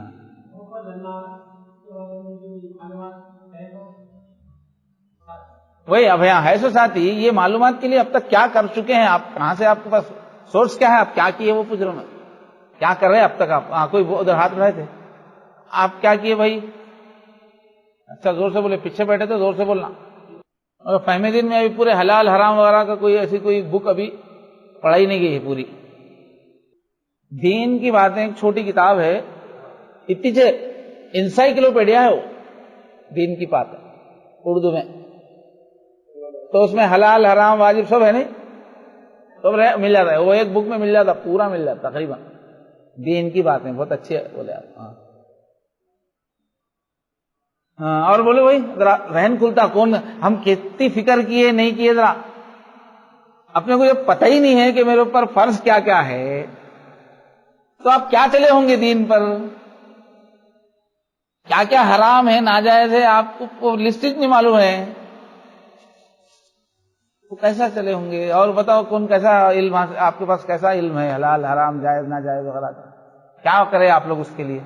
وہی اب یہاں ہے سو ساتھی، یہ معلومات کے لیے اب تک کیا کر چکے ہیں آپ، کہاں سے آپ کے پاس سورس کیا ہے، آپ کیا کیے وہ پوچھ رہا ہوں میں، کیا کر رہے ہیں اب تک آپ؟ کوئی ادھر ہاتھ بڑھائے تھے، آپ کیا کیے بھائی؟ اچھا زور سے بولے، پیچھے بیٹھے تو زور سے بولنا۔ اور فہمی دین میں ابھی پورے حلال حرام وغیرہ کا کوئی ایسی کوئی بک ابھی پڑھائی نہیں گئی ہے پوری۔ دین کی باتیں ایک چھوٹی کتاب ہے، اتنی انسائکلوپیڈیا ہے وہ، دین کی بات ہے اردو میں، تو اس میں حلال حرام واجب سب ہے، نہیں سب مل جاتا ہے، وہ ایک بک میں مل جاتا، پورا مل جاتا تقریباً، دین کی باتیں بہت اچھی بولے آپ۔ ہاں اور بولے بھائی ذرا ذہن کھلتا، کون ہم کتنی فکر کیے نہیں کیے، ذرا اپنے کو جب پتہ ہی نہیں ہے کہ میرے اوپر فرض کیا کیا ہے تو آپ کیا چلے ہوں گے دین پر، کیا کیا حرام ہے ناجائز ہے آپ کو لسٹ نہیں معلوم ہے تو کیسا چلے ہوں گے؟ اور بتاؤ کون کیسا علم آپ کے پاس، کیسا علم ہے حلال حرام جائز ناجائز وغیرہ کا، کیا کرے آپ لوگ اس کے لیے؟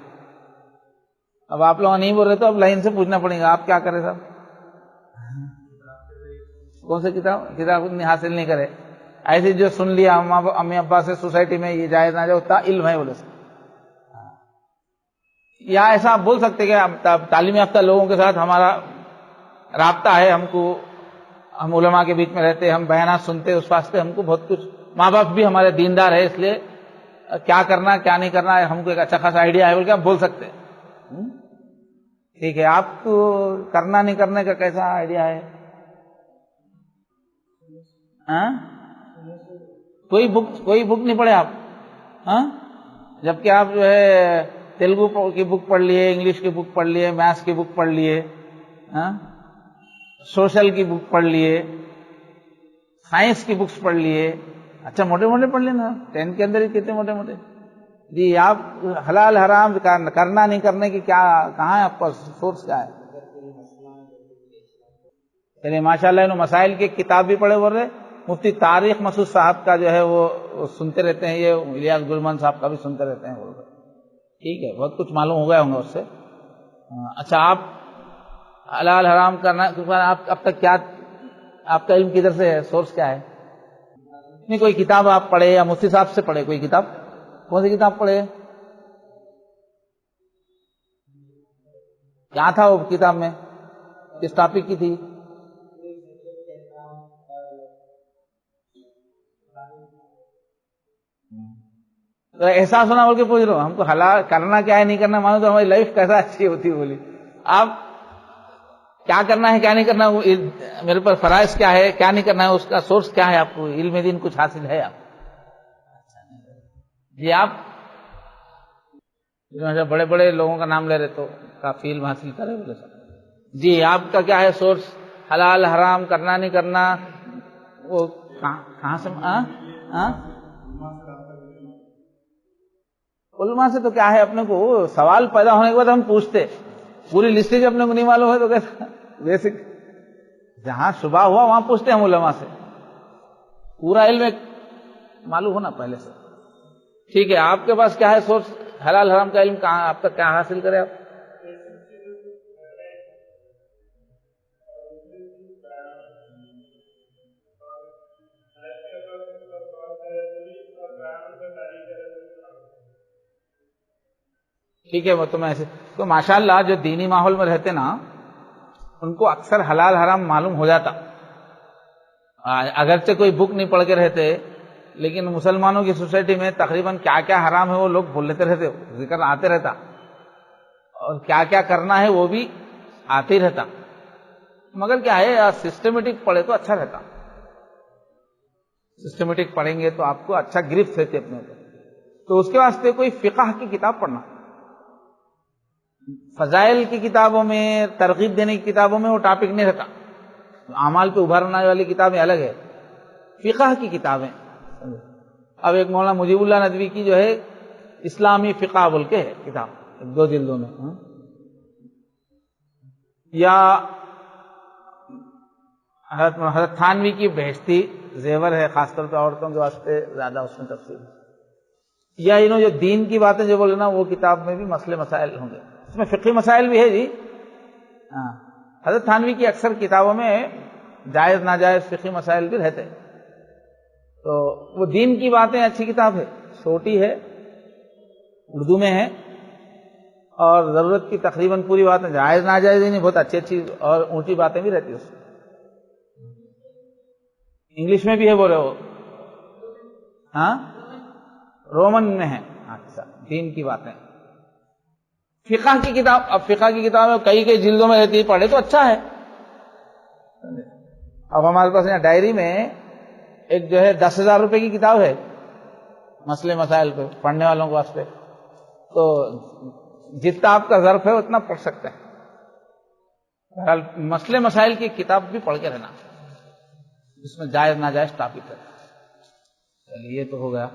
اب آپ لوگ نہیں بول رہے تو اب لائن سے پوچھنا پڑے گا، آپ کیا کریں صاحب؟ کون سی کتاب حاصل نہیں کرے، ایسی جو سن لیا امی ابا سے سوسائٹی میں یہ جائز نہ جائز اتنا علم ہے بولے سے، یا ایسا آپ بول سکتے کہ تعلیم یافتہ لوگوں کے ساتھ ہمارا رابطہ ہے، ہم علماء کے بیچ میں رہتے، ہم بیانات سنتے، اس واسطے ہم کو بہت کچھ، ماں باپ بھی ہمارے دیندار ہے، اس لیے کیا کرنا کیا نہیں کرنا ہم کو ایک اچھا خاصا آئیڈیا ہے بول کے آپ بول سکتے ہیں۔ ٹھیک ہے، آپ کو کرنا نہیں کرنے کا کیسا آئیڈیا ہے؟ کوئی بک نہیں پڑھے آپ؟ جبکہ آپ جو ہے تیلگو کی بک پڑھ لیے، انگلش کی بک پڑھ لیے، میتھس کی بک پڑھ لیے، سوشل کی بک پڑھ لیے، سائنس کی بکس پڑھ لیے، اچھا موٹے موٹے پڑھ لینا، 10 کے اندر ہی کتنے موٹے موٹے۔ جی آپ حلال حرام کرنا نہیں کرنے کی کیا کہاں ہے آپ کا سورس کیا ہے؟ یعنی ماشاءاللہ انہوں مسائل کی کتاب بھی پڑھے بول رہے، مفتی طارق مسعود صاحب کا جو ہے وہ سنتے رہتے ہیں، یہ الیاس گلمن صاحب کا بھی سنتے رہتے ہیں بول رہے، ٹھیک ہے، بہت کچھ معلوم ہو گیا ہوں گا اس سے۔ اچھا آپ حلال حرام کرنا آپ اب تک کیا آپ کا علم کدھر سے ہے، سورس کیا ہے؟ نہیں کوئی کتاب آپ پڑھے یا مفتی صاحب سے پڑھے کوئی کتاب، کون سی کتاب پڑھے؟ کیا تھا وہ کتاب میں، کس ٹاپک کی تھی؟ احساس ہونا بول کے پوچھ رہا ہوں، ہم کو حلال کرنا کیا ہے نہیں کرنا مانو تو ہماری لائف کیسا اچھی ہوتی بولی، آپ کیا کرنا ہے کیا نہیں کرنا، میرے پر فرائض کیا ہے کیا نہیں کرنا ہے، اس کا سورس کیا ہے، آپ کو علم دین کچھ حاصل ہے آپ؟ جی آپ بڑے بڑے لوگوں کا نام لے رہے تو کافی علم حاصل کرے بولے سب۔ جی آپ کا کیا ہے سورس، حلال حرام کرنا نہیں کرنا، وہ کہاں سے؟ علماء سے تو کیا ہے، اپنے کو سوال پیدا ہونے کے بعد ہم پوچھتے، پوری لسٹ جب اپنے کو نہیں معلوم ہے تو کیسا، بیسک جہاں شبہ ہوا وہاں پوچھتے ہم علماء سے، پورا علم ایک معلوم ہونا پہلے سے۔ ٹھیک ہے، آپ کے پاس کیا ہے سورس حلال حرام کا علم، کہاں آپ تک کیا حاصل کرے آپ؟ ٹھیک ہے، وہ تو میں ایسے تو ماشاءاللہ جو دینی ماحول میں رہتے نا ان کو اکثر حلال حرام معلوم ہو جاتا، اگرچہ کوئی بک نہیں پڑھ کے رہتے لیکن مسلمانوں کی سوسائٹی میں تقریباً کیا کیا حرام ہے وہ لوگ بول لیتے رہتے، ذکر آتے رہتا، اور کیا کیا کرنا ہے وہ بھی آتے ہی رہتا، مگر کیا ہے سسٹمیٹک پڑھے تو اچھا رہتا، سسٹمیٹک پڑھیں گے تو آپ کو اچھا گرفت رہتی اپنے اوپر۔ تو اس کے واسطے کوئی فقہ کی کتاب پڑھنا، فضائل کی کتابوں میں، ترغیب دینے کی کتابوں میں وہ ٹاپک نہیں رہتا، اعمال پہ ابھارنے والی کتابیں الگ ہے، فقہ کی کتابیں. اب ایک مولانا مجیب اللہ ندوی کی جو ہے اسلامی فقہ بول کے ہے کتاب، 2 جلدوں میں، یا حضرت تھانوی کی بہشتی زیور ہے، خاص طور پہ عورتوں کے واسطے زیادہ اس میں تفصیل ہے. یا انہوں جو دین کی باتیں جو بولے نا وہ کتاب میں بھی مسئلے مسائل ہوں گے، اس میں فقہی مسائل بھی ہے جی. حضرت تھانوی کی اکثر کتابوں میں جائز ناجائز فقہی مسائل بھی رہتے ہیں. تو وہ دین کی باتیں اچھی کتاب ہے، چھوٹی ہے، اردو میں ہے، اور ضرورت کی تقریباً پوری باتیں، جائز ناجائز ہی نہیں، بہت اچھی اچھی اور اونچی باتیں بھی رہتی ہیں اس میں. انگلش میں بھی ہے بولے وہ، ہاں رومن میں ہے. اچھا، دین کی باتیں. فقہ کی کتاب، اب فقہ کی کتاب کئی جلدوں میں رہتی ہے، پڑھے تو اچھا ہے. اب ہمارے پاس یہاں ڈائری میں ایک جو ہے 10,000 روپے کی کتاب ہے مسئلے مسائل پہ پڑھنے والوں کے واسطے، تو جتنا آپ کا ظرف ہے اتنا پڑھ سکتے ہیں. بہرحال مسئلے مسائل کی کتاب بھی پڑھ کے رہنا، جس میں جائز ناجائز ٹاپک ہے. چلیے یہ تو ہو گیا.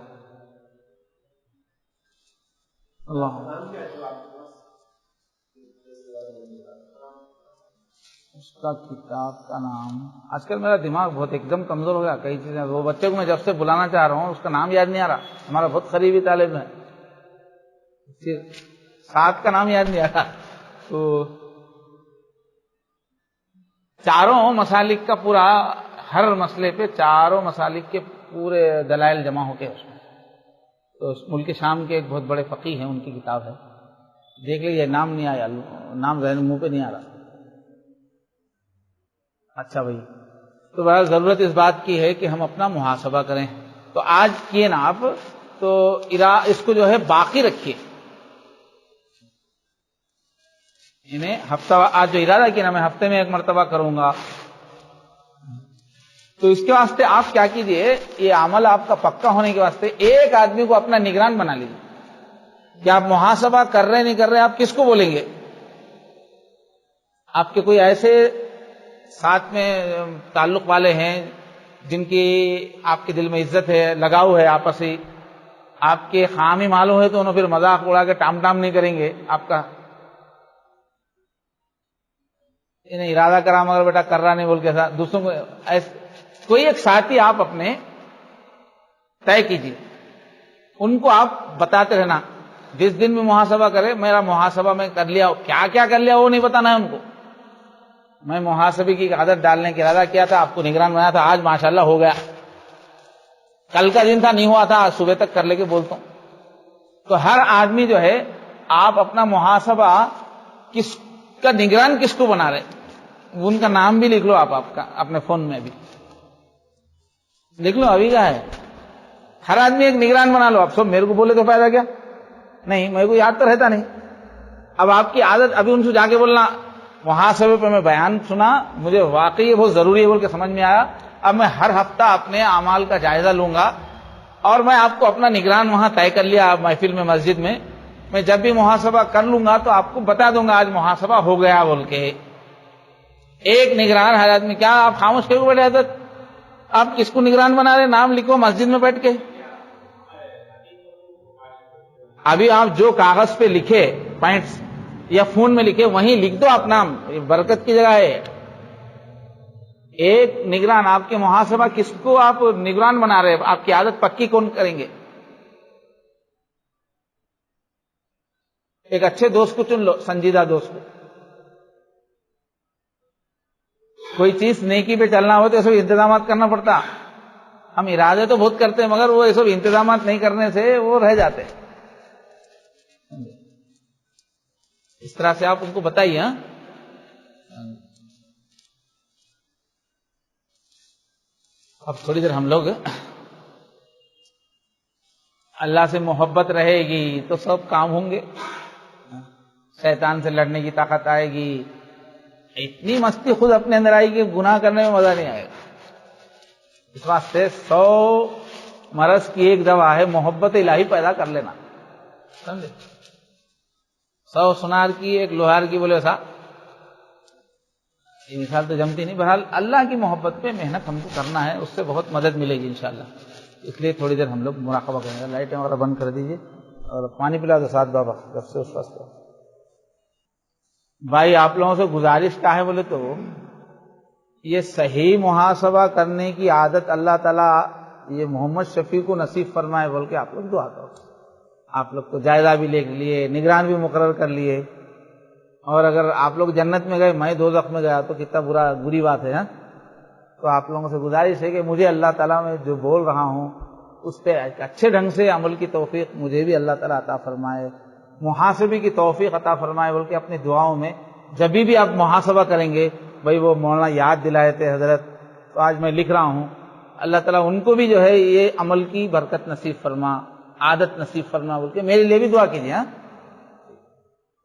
اللہ اس کا کتاب کا نام، آج کل میرا دماغ بہت ایک دم کمزور ہو گیا، کئی چیزیں وہ بچے کو میں جب سے بلانا چاہ رہا ہوں اس کا نام یاد نہیں آ رہا. ہمارا بہت قریبی طالب ہے، ساتھ کا نام یاد نہیں آ رہا. تو چاروں مسالک کا پورا، ہر مسئلے پہ چاروں مسالک کے پورے دلائل جمع ہوتے ہیں اس میں. تو ملک شام کے ایک بہت بڑے فقیہ ہیں، ان کی کتاب ہے، دیکھ لیجیے. نام نہیں آیا، نام ذہن منہ پہ نہیں آ رہا. اچھا بھائی، تو بہرحال ضرورت اس بات کی ہے کہ ہم اپنا محاسبہ کریں. تو آج کیے نا آپ، تو اس کو جو ہے باقی رکھیے. انہیں ہفتہ، آج جو ارادہ کیا نا میں ہفتے میں 1 مرتبہ کروں گا، تو اس کے واسطے آپ کیا کیجئے، یہ عمل آپ کا پکا ہونے کے واسطے ایک آدمی کو اپنا نگران بنا لیجیے کہ آپ محاسبہ کر رہے نہیں کر رہے، آپ کس کو بولیں گے. آپ کے کوئی ایسے ساتھ میں تعلق والے ہیں جن کی آپ کے دل میں عزت ہے، لگاؤ ہے آپسی، آپ کے خامی معلوم ہے تو انہوں پھر مذاق اڑا کے ٹام ٹام نہیں کریں گے آپ کا. انہیں ارادہ کرا مگر بیٹا کر رہا نہیں بول کے ساتھ دوسروں کو کوئی ایک ساتھی آپ اپنے طے کیجیے، ان کو آپ بتاتے رہنا. جس دن بھی محاسبہ کرے، میرا محاسبہ میں کر لیا، کیا کیا کر لیا وہ نہیں بتانا ہے ان کو. میں محاسبے کی عادت ڈالنے کی ارادہ کیا تھا، آپ کو نگران بنایا تھا، آج ماشاءاللہ ہو گیا. کل کا دن تھا نہیں ہوا تھا، آج صبح تک کر لے کے بولتا ہوں. تو ہر آدمی جو ہے آپ اپنا محاسبہ کس کا نگران کس کو بنا رہے، ان کا نام بھی لکھ لو. آپ کا اپنے فون میں بھی لکھ لو، ابھی کا ہے. ہر آدمی ایک نگران بنا لو. اب سب میرے کو بولے تو فائدہ کیا، نہیں میرے کو یاد تو رہتا نہیں. اب آپ کی عادت ابھی ان سے جا کے بولنا، محاسبے پہ میں بیان سنا، مجھے واقعی یہ بہت ضروری ہے بول کے سمجھ میں آیا. اب میں ہر ہفتہ اپنے اعمال کا جائزہ لوں گا اور میں آپ کو اپنا نگران وہاں طے کر لیا محفل میں، مسجد میں. میں جب بھی محاسبہ کر لوں گا تو آپ کو بتا دوں گا آج محاسبہ ہو گیا بول کے. ایک نگران ہر آدمی. کیا آپ خاموش کیوں بیٹھے حضرت، آپ کس کو نگران بنا رہے؟ نام لکھو مسجد میں بیٹھ کے. ابھی آپ جو کاغذ پہ لکھے پوائنٹس یا فون میں لکھے وہیں لکھ دو آپ نام، برکت کی جگہ ہے. ایک نگران. آپ کے محاسبہ کس کو آپ نگران بنا رہے، آپ کی عادت پکی کون کریں گے؟ ایک اچھے دوست کو چن لو، سنجیدہ دوست کو. کوئی چیز نیکی پہ چلنا ہو تو سب انتظامات کرنا پڑتا. ہم ارادے تو بہت کرتے ہیں مگر وہ سب انتظامات نہیں کرنے سے وہ رہ جاتے. اس طرح سے آپ ان کو بتائیے. اب تھوڑی دیر ہم لوگ اللہ سے محبت رہے گی تو سب کام ہوں گے. شیطان سے لڑنے کی طاقت آئے گی. اتنی مستی خود اپنے اندر آئے گی کہ گناہ کرنے میں مزہ نہیں آئے گا. اس واسطے 100 مرض کی ایک دوا ہے محبت الہی پیدا کر لینا، سمجھے؟ 100 سنار کی ایک لوہار کی بولے سا، یہ مثال تو جمتی نہیں۔ بہرحال اللہ کی محبت پہ محنت ہم کو کرنا ہے، اس سے بہت مدد ملے گی انشاءاللہ۔ اس لیے تھوڑی دیر ہم لوگ مراقبہ کریں گے۔ لائٹیں وغیرہ بند کر دیجیے اور پانی پلا دو ساتھ بابا جب سے اس وقت۔ بھائی آپ لوگوں سے گزارش کیا ہے بولے تو یہ صحیح محاسبہ کرنے کی عادت اللہ تعالیٰ یہ محمد شفیع کو نصیب فرمائے بول کے آپ لوگ دعا کرو۔ آپ لوگ تو جائزہ بھی لے لیے، نگران بھی مقرر کر لیے، اور اگر آپ لوگ جنت میں گئے میں دوزخ میں گیا تو کتنا بری بات ہے۔ تو آپ لوگوں سے گزارش ہے کہ مجھے اللہ تعالیٰ میں جو بول رہا ہوں اس پہ اچھے ڈھنگ سے عمل کی توفیق مجھے بھی اللہ تعالیٰ عطا فرمائے، محاسبے کی توفیق عطا فرمائے بول کے اپنی دعاؤں میں جب بھی آپ محاسبہ کریں گے، بھائی وہ مولانا یاد دلائے تھے حضرت، تو آج میں لکھ رہا ہوں، اللہ تعالیٰ ان کو بھی جو ہے یہ عمل کی برکت نصیب فرما، عادت نصیب فرما بول کے میرے لیے بھی دعا کیجیے۔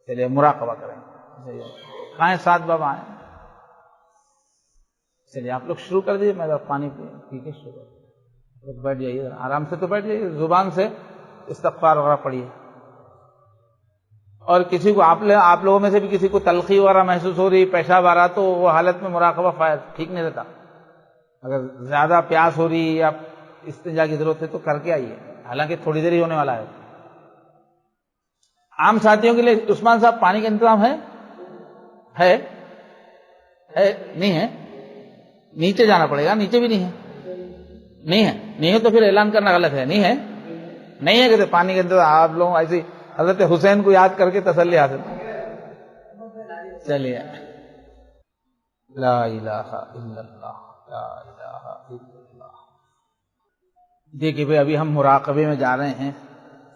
چلیے مراقبہ کریں، کھائیں ساتھ بابا آئیں۔ چلیے آپ لوگ شروع کر دیجیے، میں پانی پی کے شروع کر بیٹھ جائیے، آرام سے تو بیٹھ جائیے، زبان سے استغفار وغیرہ پڑھیے۔ اور کسی کو آپ لوگوں میں سے بھی کسی کو تلخی وغیرہ محسوس ہو رہی، پیشاب آ رہا، تو وہ حالت میں مراقبہ ٹھیک نہیں رہتا۔ اگر زیادہ پیاس ہو رہی یا استنجا کی ضرورت ہے تو کر کے آئیے، حالانکہ تھوڑی دیر ہی ہونے والا ہے۔ عام ساتھیوں کے لیے عثمان صاحب پانی کا انتظام ہے نہیں ہے؟ نیچے جانا پڑے گا، نیچے بھی نہیں ہے، نہیں ہے تو پھر اعلان کرنا غلط ہے۔ نہیں ہے کہ پانی کا انتظام آپ لوگ ایسی حضرت حسین کو یاد کر کے تسلی حاصل۔ چلیے لا الہ الا اللہ لا الہ الا اللہ۔ دیکھیے بھائی ابھی ہم مراقبے میں جا رہے ہیں،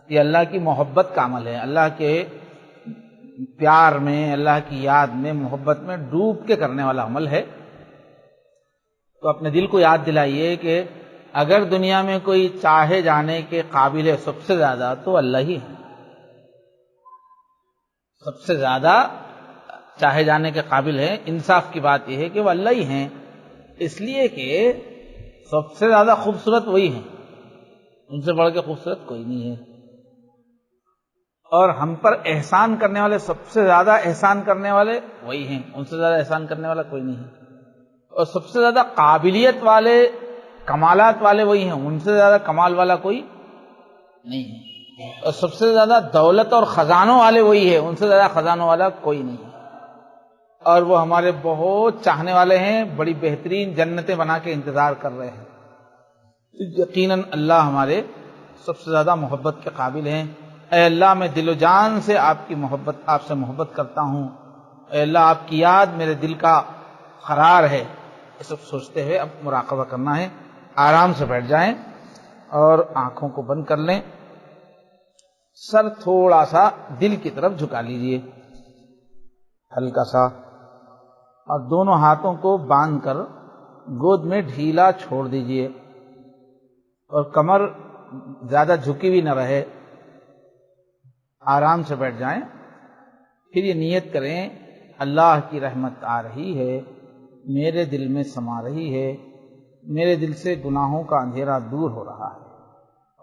یہ اللہ کی محبت کا عمل ہے، اللہ کے پیار میں، اللہ کی یاد میں، محبت میں ڈوب کے کرنے والا عمل ہے۔ تو اپنے دل کو یاد دلائیے کہ اگر دنیا میں کوئی چاہے جانے کے قابل ہے سب سے زیادہ تو اللہ ہی ہے، سب سے زیادہ چاہے جانے کے قابل ہے۔ انصاف کی بات یہ ہے کہ وہ اللہ ہی ہیں، اس لیے کہ سب سے زیادہ خوبصورت وہی ہیں، ان سے بڑھ کے خوبصورت کوئی نہیں ہے۔ اور ہم پر احسان کرنے والے، سب سے زیادہ احسان کرنے والے وہی ہیں، ان سے زیادہ احسان کرنے والا کوئی نہیں ہے۔ اور سب سے زیادہ قابلیت والے، کمالات والے وہی ہیں، ان سے زیادہ کمال والا کوئی نہیں ہے۔ اور سب سے زیادہ دولت اور خزانوں والے وہی ہیں، ان سے زیادہ خزانوں والا کوئی نہیں ہے۔ اور وہ ہمارے بہت چاہنے والے ہیں، بڑی بہترین جنتیں بنا کے انتظار کر رہے ہیں۔ یقیناً اللہ ہمارے سب سے زیادہ محبت کے قابل ہیں۔ اے اللہ میں دل و جان سے آپ سے محبت کرتا ہوں، اے اللہ آپ کی یاد میرے دل کا قرار ہے۔ یہ سب سوچتے ہوئے اب مراقبہ کرنا ہے۔ آرام سے بیٹھ جائیں اور آنکھوں کو بند کر لیں، سر تھوڑا سا دل کی طرف جھکا لیجئے ہلکا سا، اور دونوں ہاتھوں کو باندھ کر گود میں ڈھیلا چھوڑ دیجئے، اور کمر زیادہ جھکی بھی نہ رہے، آرام سے بیٹھ جائیں۔ پھر یہ نیت کریں، اللہ کی رحمت آ رہی ہے، میرے دل میں سما رہی ہے، میرے دل سے گناہوں کا اندھیرا دور ہو رہا ہے،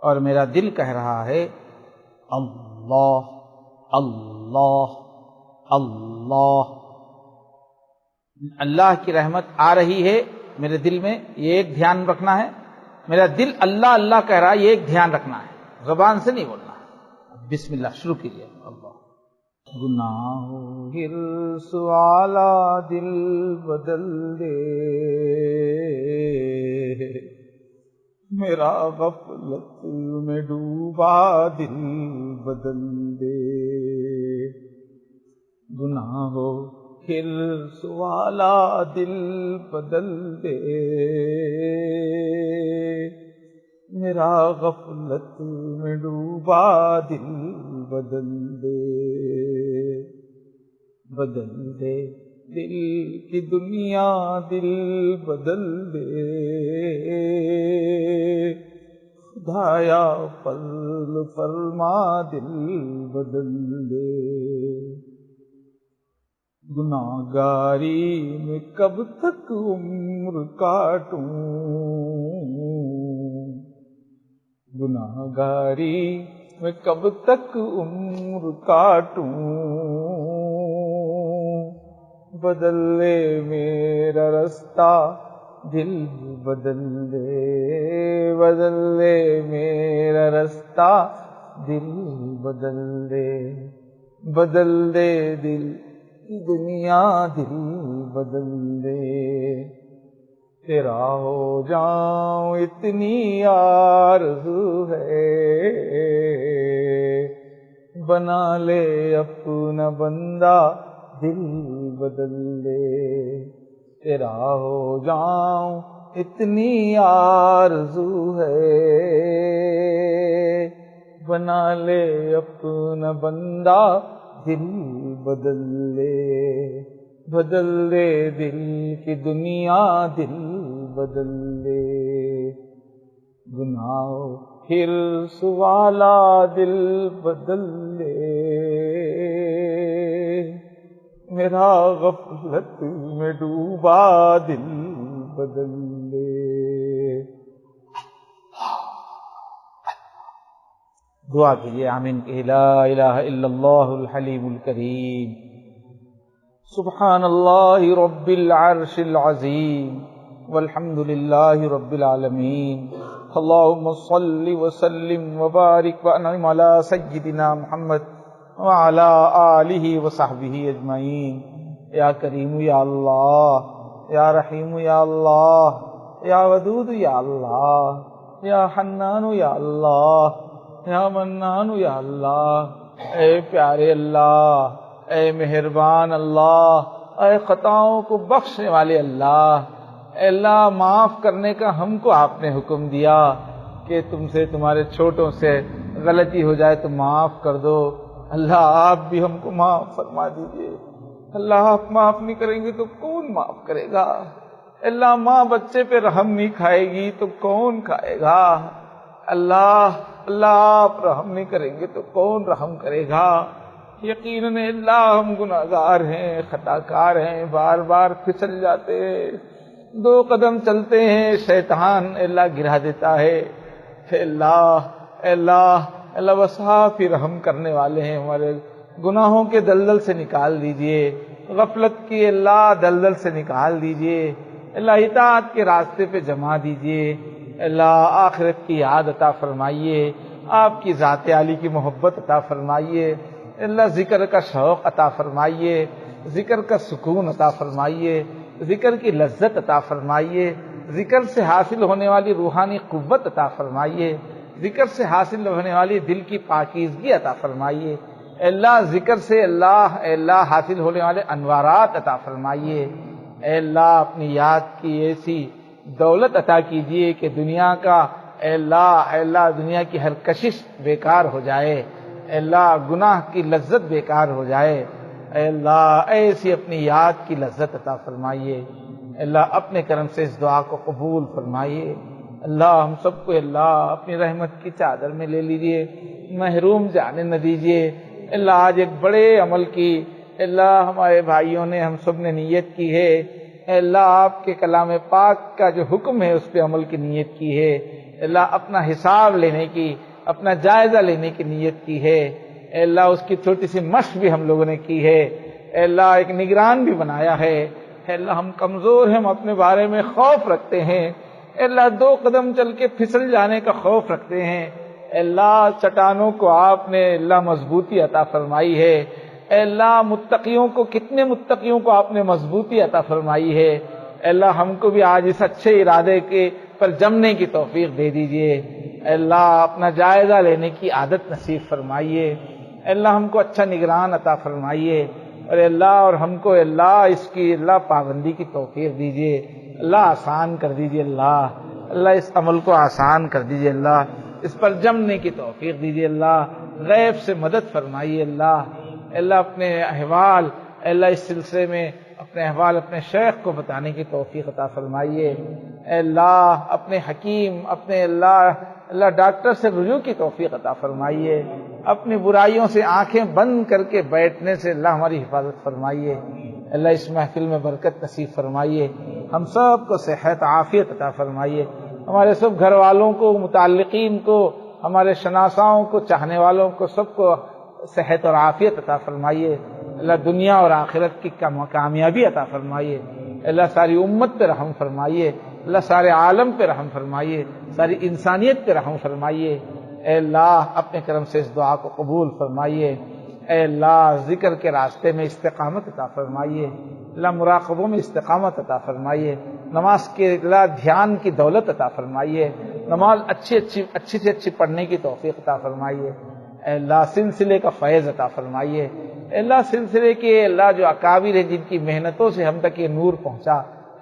اور میرا دل کہہ رہا ہے اللہ اللہ اللہ۔ اللہ کی رحمت آ رہی ہے میرے دل میں، یہ ایک دھیان رکھنا ہے، میرا دل اللہ اللہ کہہ رہا ہے، یہ ایک دھیان رکھنا ہے، زبان سے نہیں بولنا ہے۔ بسم اللہ شروع کیجیے۔ اللہ گناہوں ہرس والا دل بدل دے، میرا غفلت میں ڈوبا دل بدل دے، گناہوں ہرس والا دل بدل دے، میرا غفلت میں ڈوبا دل بدل دے، بدل دے دل کی دنیا دل بدل دے، خدایا فضل فرما دل بدل دے، گناہگاری میں کب تک عمر کاٹوں، گناہگاری میں کب تک عمر کاٹوں، بدل لے میرا رستہ دل بدل دے، بدل لے میرا رستہ دل بدل دے، بدل دے دل کی دنیا دل بدل دے، تیرا ہو جاؤں اتنی آرزو ہے، بنا لے اپنا بندہ دل بدل دے، تیرا ہو جاؤں اتنی آرزو ہے، بنا لے اپنا بندہ دل بدل لے، بدل دے دل کی دنیا دل بدل لے، گناہوں حرص والا دل بدل لے، میرا غفلت میں ڈوبا دل بدل لے۔ دعا کیجیے آمین کہ لا الہ الا اللہ الحلیم الکریم، سبحان اللہ رب العرش العظیم، والحمد للہ رب العالمین، اللہم صل وسلم وبارک وانعم علی سیدنا محمد وعلی آلہ وصحبہ اجمعین۔ یا کریم یا اللہ، یا رحیم یا اللہ، یا ودود یا اللہ، یا حنان یا اللہ، یا منان یا اللہ، اے پیارے اللہ، اے مہربان اللہ، اے خطاؤں کو بخشنے والے اللہ، اے اللہ معاف کرنے کا ہم کو آپ نے حکم دیا کہ تم سے تمہارے چھوٹوں سے غلطی ہو جائے تو معاف کر دو، اللہ آپ بھی ہم کو معاف فرما دیجئے، اللہ آپ معاف نہیں کریں گے تو کون معاف کرے گا، اللہ ماں بچے پہ رحم نہیں کھائے گی تو کون کھائے گا، اللہ آپ رحم نہیں کریں گے تو کون رحم کرے گا، یقیناً اللہ ہم گناہگار ہیں، خطا کار ہیں، بار بار پھسل جاتے ہیں، 2 قدم چلتے ہیں شیطان اللہ گرا دیتا ہے، اللہ بس آپ ہی رحم کرنے والے ہیں، ہمارے گناہوں کے دلدل سے نکال دیجئے، غفلت کی اللہ دلدل سے نکال دیجئے، اللہ اطاعت کے راستے پہ جما دیجئے، اللہ آخرت کی یاد عطا فرمائیے، آپ کی ذات عالی کی محبت عطا فرمائیے، اللہ ذکر کا شوق عطا فرمائیے، ذکر کا سکون عطا فرمائیے، ذکر کی لذت عطا فرمائیے، ذکر سے حاصل ہونے والی روحانی قوت عطا فرمائیے، ذکر سے حاصل ہونے والی دل کی پاکیزگی عطا فرمائیے، اللہ ذکر سے اللہ حاصل ہونے والے انوارات عطا فرمائیے، اے اللہ اپنی یاد کی ایسی دولت عطا کیجیے کہ دنیا کا اے اللہ دنیا کی ہر کشش بیکار ہو جائے، اے اللہ گناہ کی لذت بیکار ہو جائے، اے اللہ ایسی اپنی یاد کی لذت عطا فرمائیے، اے اللہ اپنے کرم سے اس دعا کو قبول فرمائیے، اللہ ہم سب کو اللہ اپنی رحمت کی چادر میں لے لیجئے، محروم جانے نہ دیجئے، اللہ آج ایک بڑے عمل کی اللہ ہمارے بھائیوں نے ہم سب نے نیت کی ہے، اے اللہ آپ کے کلام پاک کا جو حکم ہے اس پہ عمل کی نیت کی ہے، اللہ اپنا حساب لینے کی، اپنا جائزہ لینے کی نیت کی ہے، اے اللہ اس کی چھوٹی سی مشق بھی ہم لوگوں نے کی ہے، اے اللہ ایک نگران بھی بنایا ہے، اے اللہ ہم کمزور ہیں، ہم اپنے بارے میں خوف رکھتے ہیں، اے اللہ 2 قدم چل کے پھسل جانے کا خوف رکھتے ہیں، اے اللہ چٹانوں کو آپ نے اللہ مضبوطی عطا فرمائی ہے، اے اللہ متقیوں کو کتنے متقیوں کو آپ نے مضبوطی عطا فرمائی ہے، اے اللہ ہم کو بھی آج اس اچھے ارادے کے پر جمنے کی توفیق دے دیجئے، اے اللہ اپنا جائزہ لینے کی عادت نصیب فرمائیے، اے اللہ ہم کو اچھا نگران عطا فرمائیے، اور اے اللہ اور ہم کو اللہ اس کی اللہ پابندی کی توفیق دیجئے، اللہ آسان کر دیجئے، اللہ اس عمل کو آسان کر دیجئے، اللہ اس پر جمنے کی توفیق دیجئے، اللہ غیب سے مدد فرمائیے، اللہ اپنے احوال اللہ اس سلسلے میں اپنے احوال اپنے شیخ کو بتانے کی توفیق عطا فرمائیے، اے اللہ اپنے حکیم اپنے اللہ ڈاکٹر سے رجوع کی توفیق عطا فرمائیے، اپنی برائیوں سے آنکھیں بند کر کے بیٹھنے سے اللہ ہماری حفاظت فرمائیے، اللہ اس محفل میں برکت نصیب فرمائیے، ہم سب کو صحت عافیت عطا فرمائیے، ہمارے سب گھر والوں کو متعلقین کو ہمارے شناساؤں کو، چاہنے والوں کو، سب کو صحت اور عافیت عطا فرمائیے۔ اللہ دنیا اور آخرت کی کامیابی عطا فرمائیے۔ اللہ ساری امت پہ رحم فرمائیے۔ اللہ سارے عالم پہ رحم فرمائیے، ساری انسانیت پہ رحم فرمائیے۔ اے اللہ اپنے کرم سے اس دعا کو قبول فرمائیے۔ اے اللہ ذکر کے راستے میں استقامت عطا فرمائیے۔ اللہ مراقبوں میں استقامت عطا فرمائیے۔ نماز کے اللہ دھیان کی دولت عطا فرمائیے۔ نماز اچھی سے اچھی پڑھنے کی توفیق عطا فرمائیے۔ اے اللہ سلسلے کا فیض عطا فرمائیے۔ اے اللہ سلسلے کے اللہ جو اکابر ہیں جن کی محنتوں سے ہم تک یہ نور پہنچا،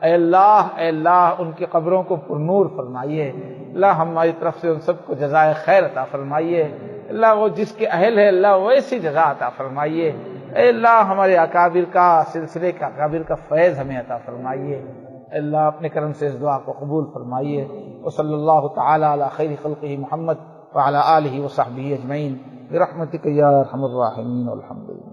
اے اللہ ان کی قبروں کو پر نور فرمائیے۔ اللہ ہماری طرف سے ان سب کو جزائے خیر عطا فرمائیے۔ اللہ وہ جس کے اہل ہے اللہ ویسی جزا عطا فرمائیے۔ اے اللہ ہمارے اکابر کا سلسلے کا اکابر کا فیض ہمیں عطا فرمائیے۔ اے اللہ اپنے کرم سے اس دعا کو قبول فرمائیے۔ وصلی اللہ تعالی علی خیر خلقہ محمد وعلی آلہ وصحبہ اجمعین برحمتک یا ارحم الراحمین والحمد للہ۔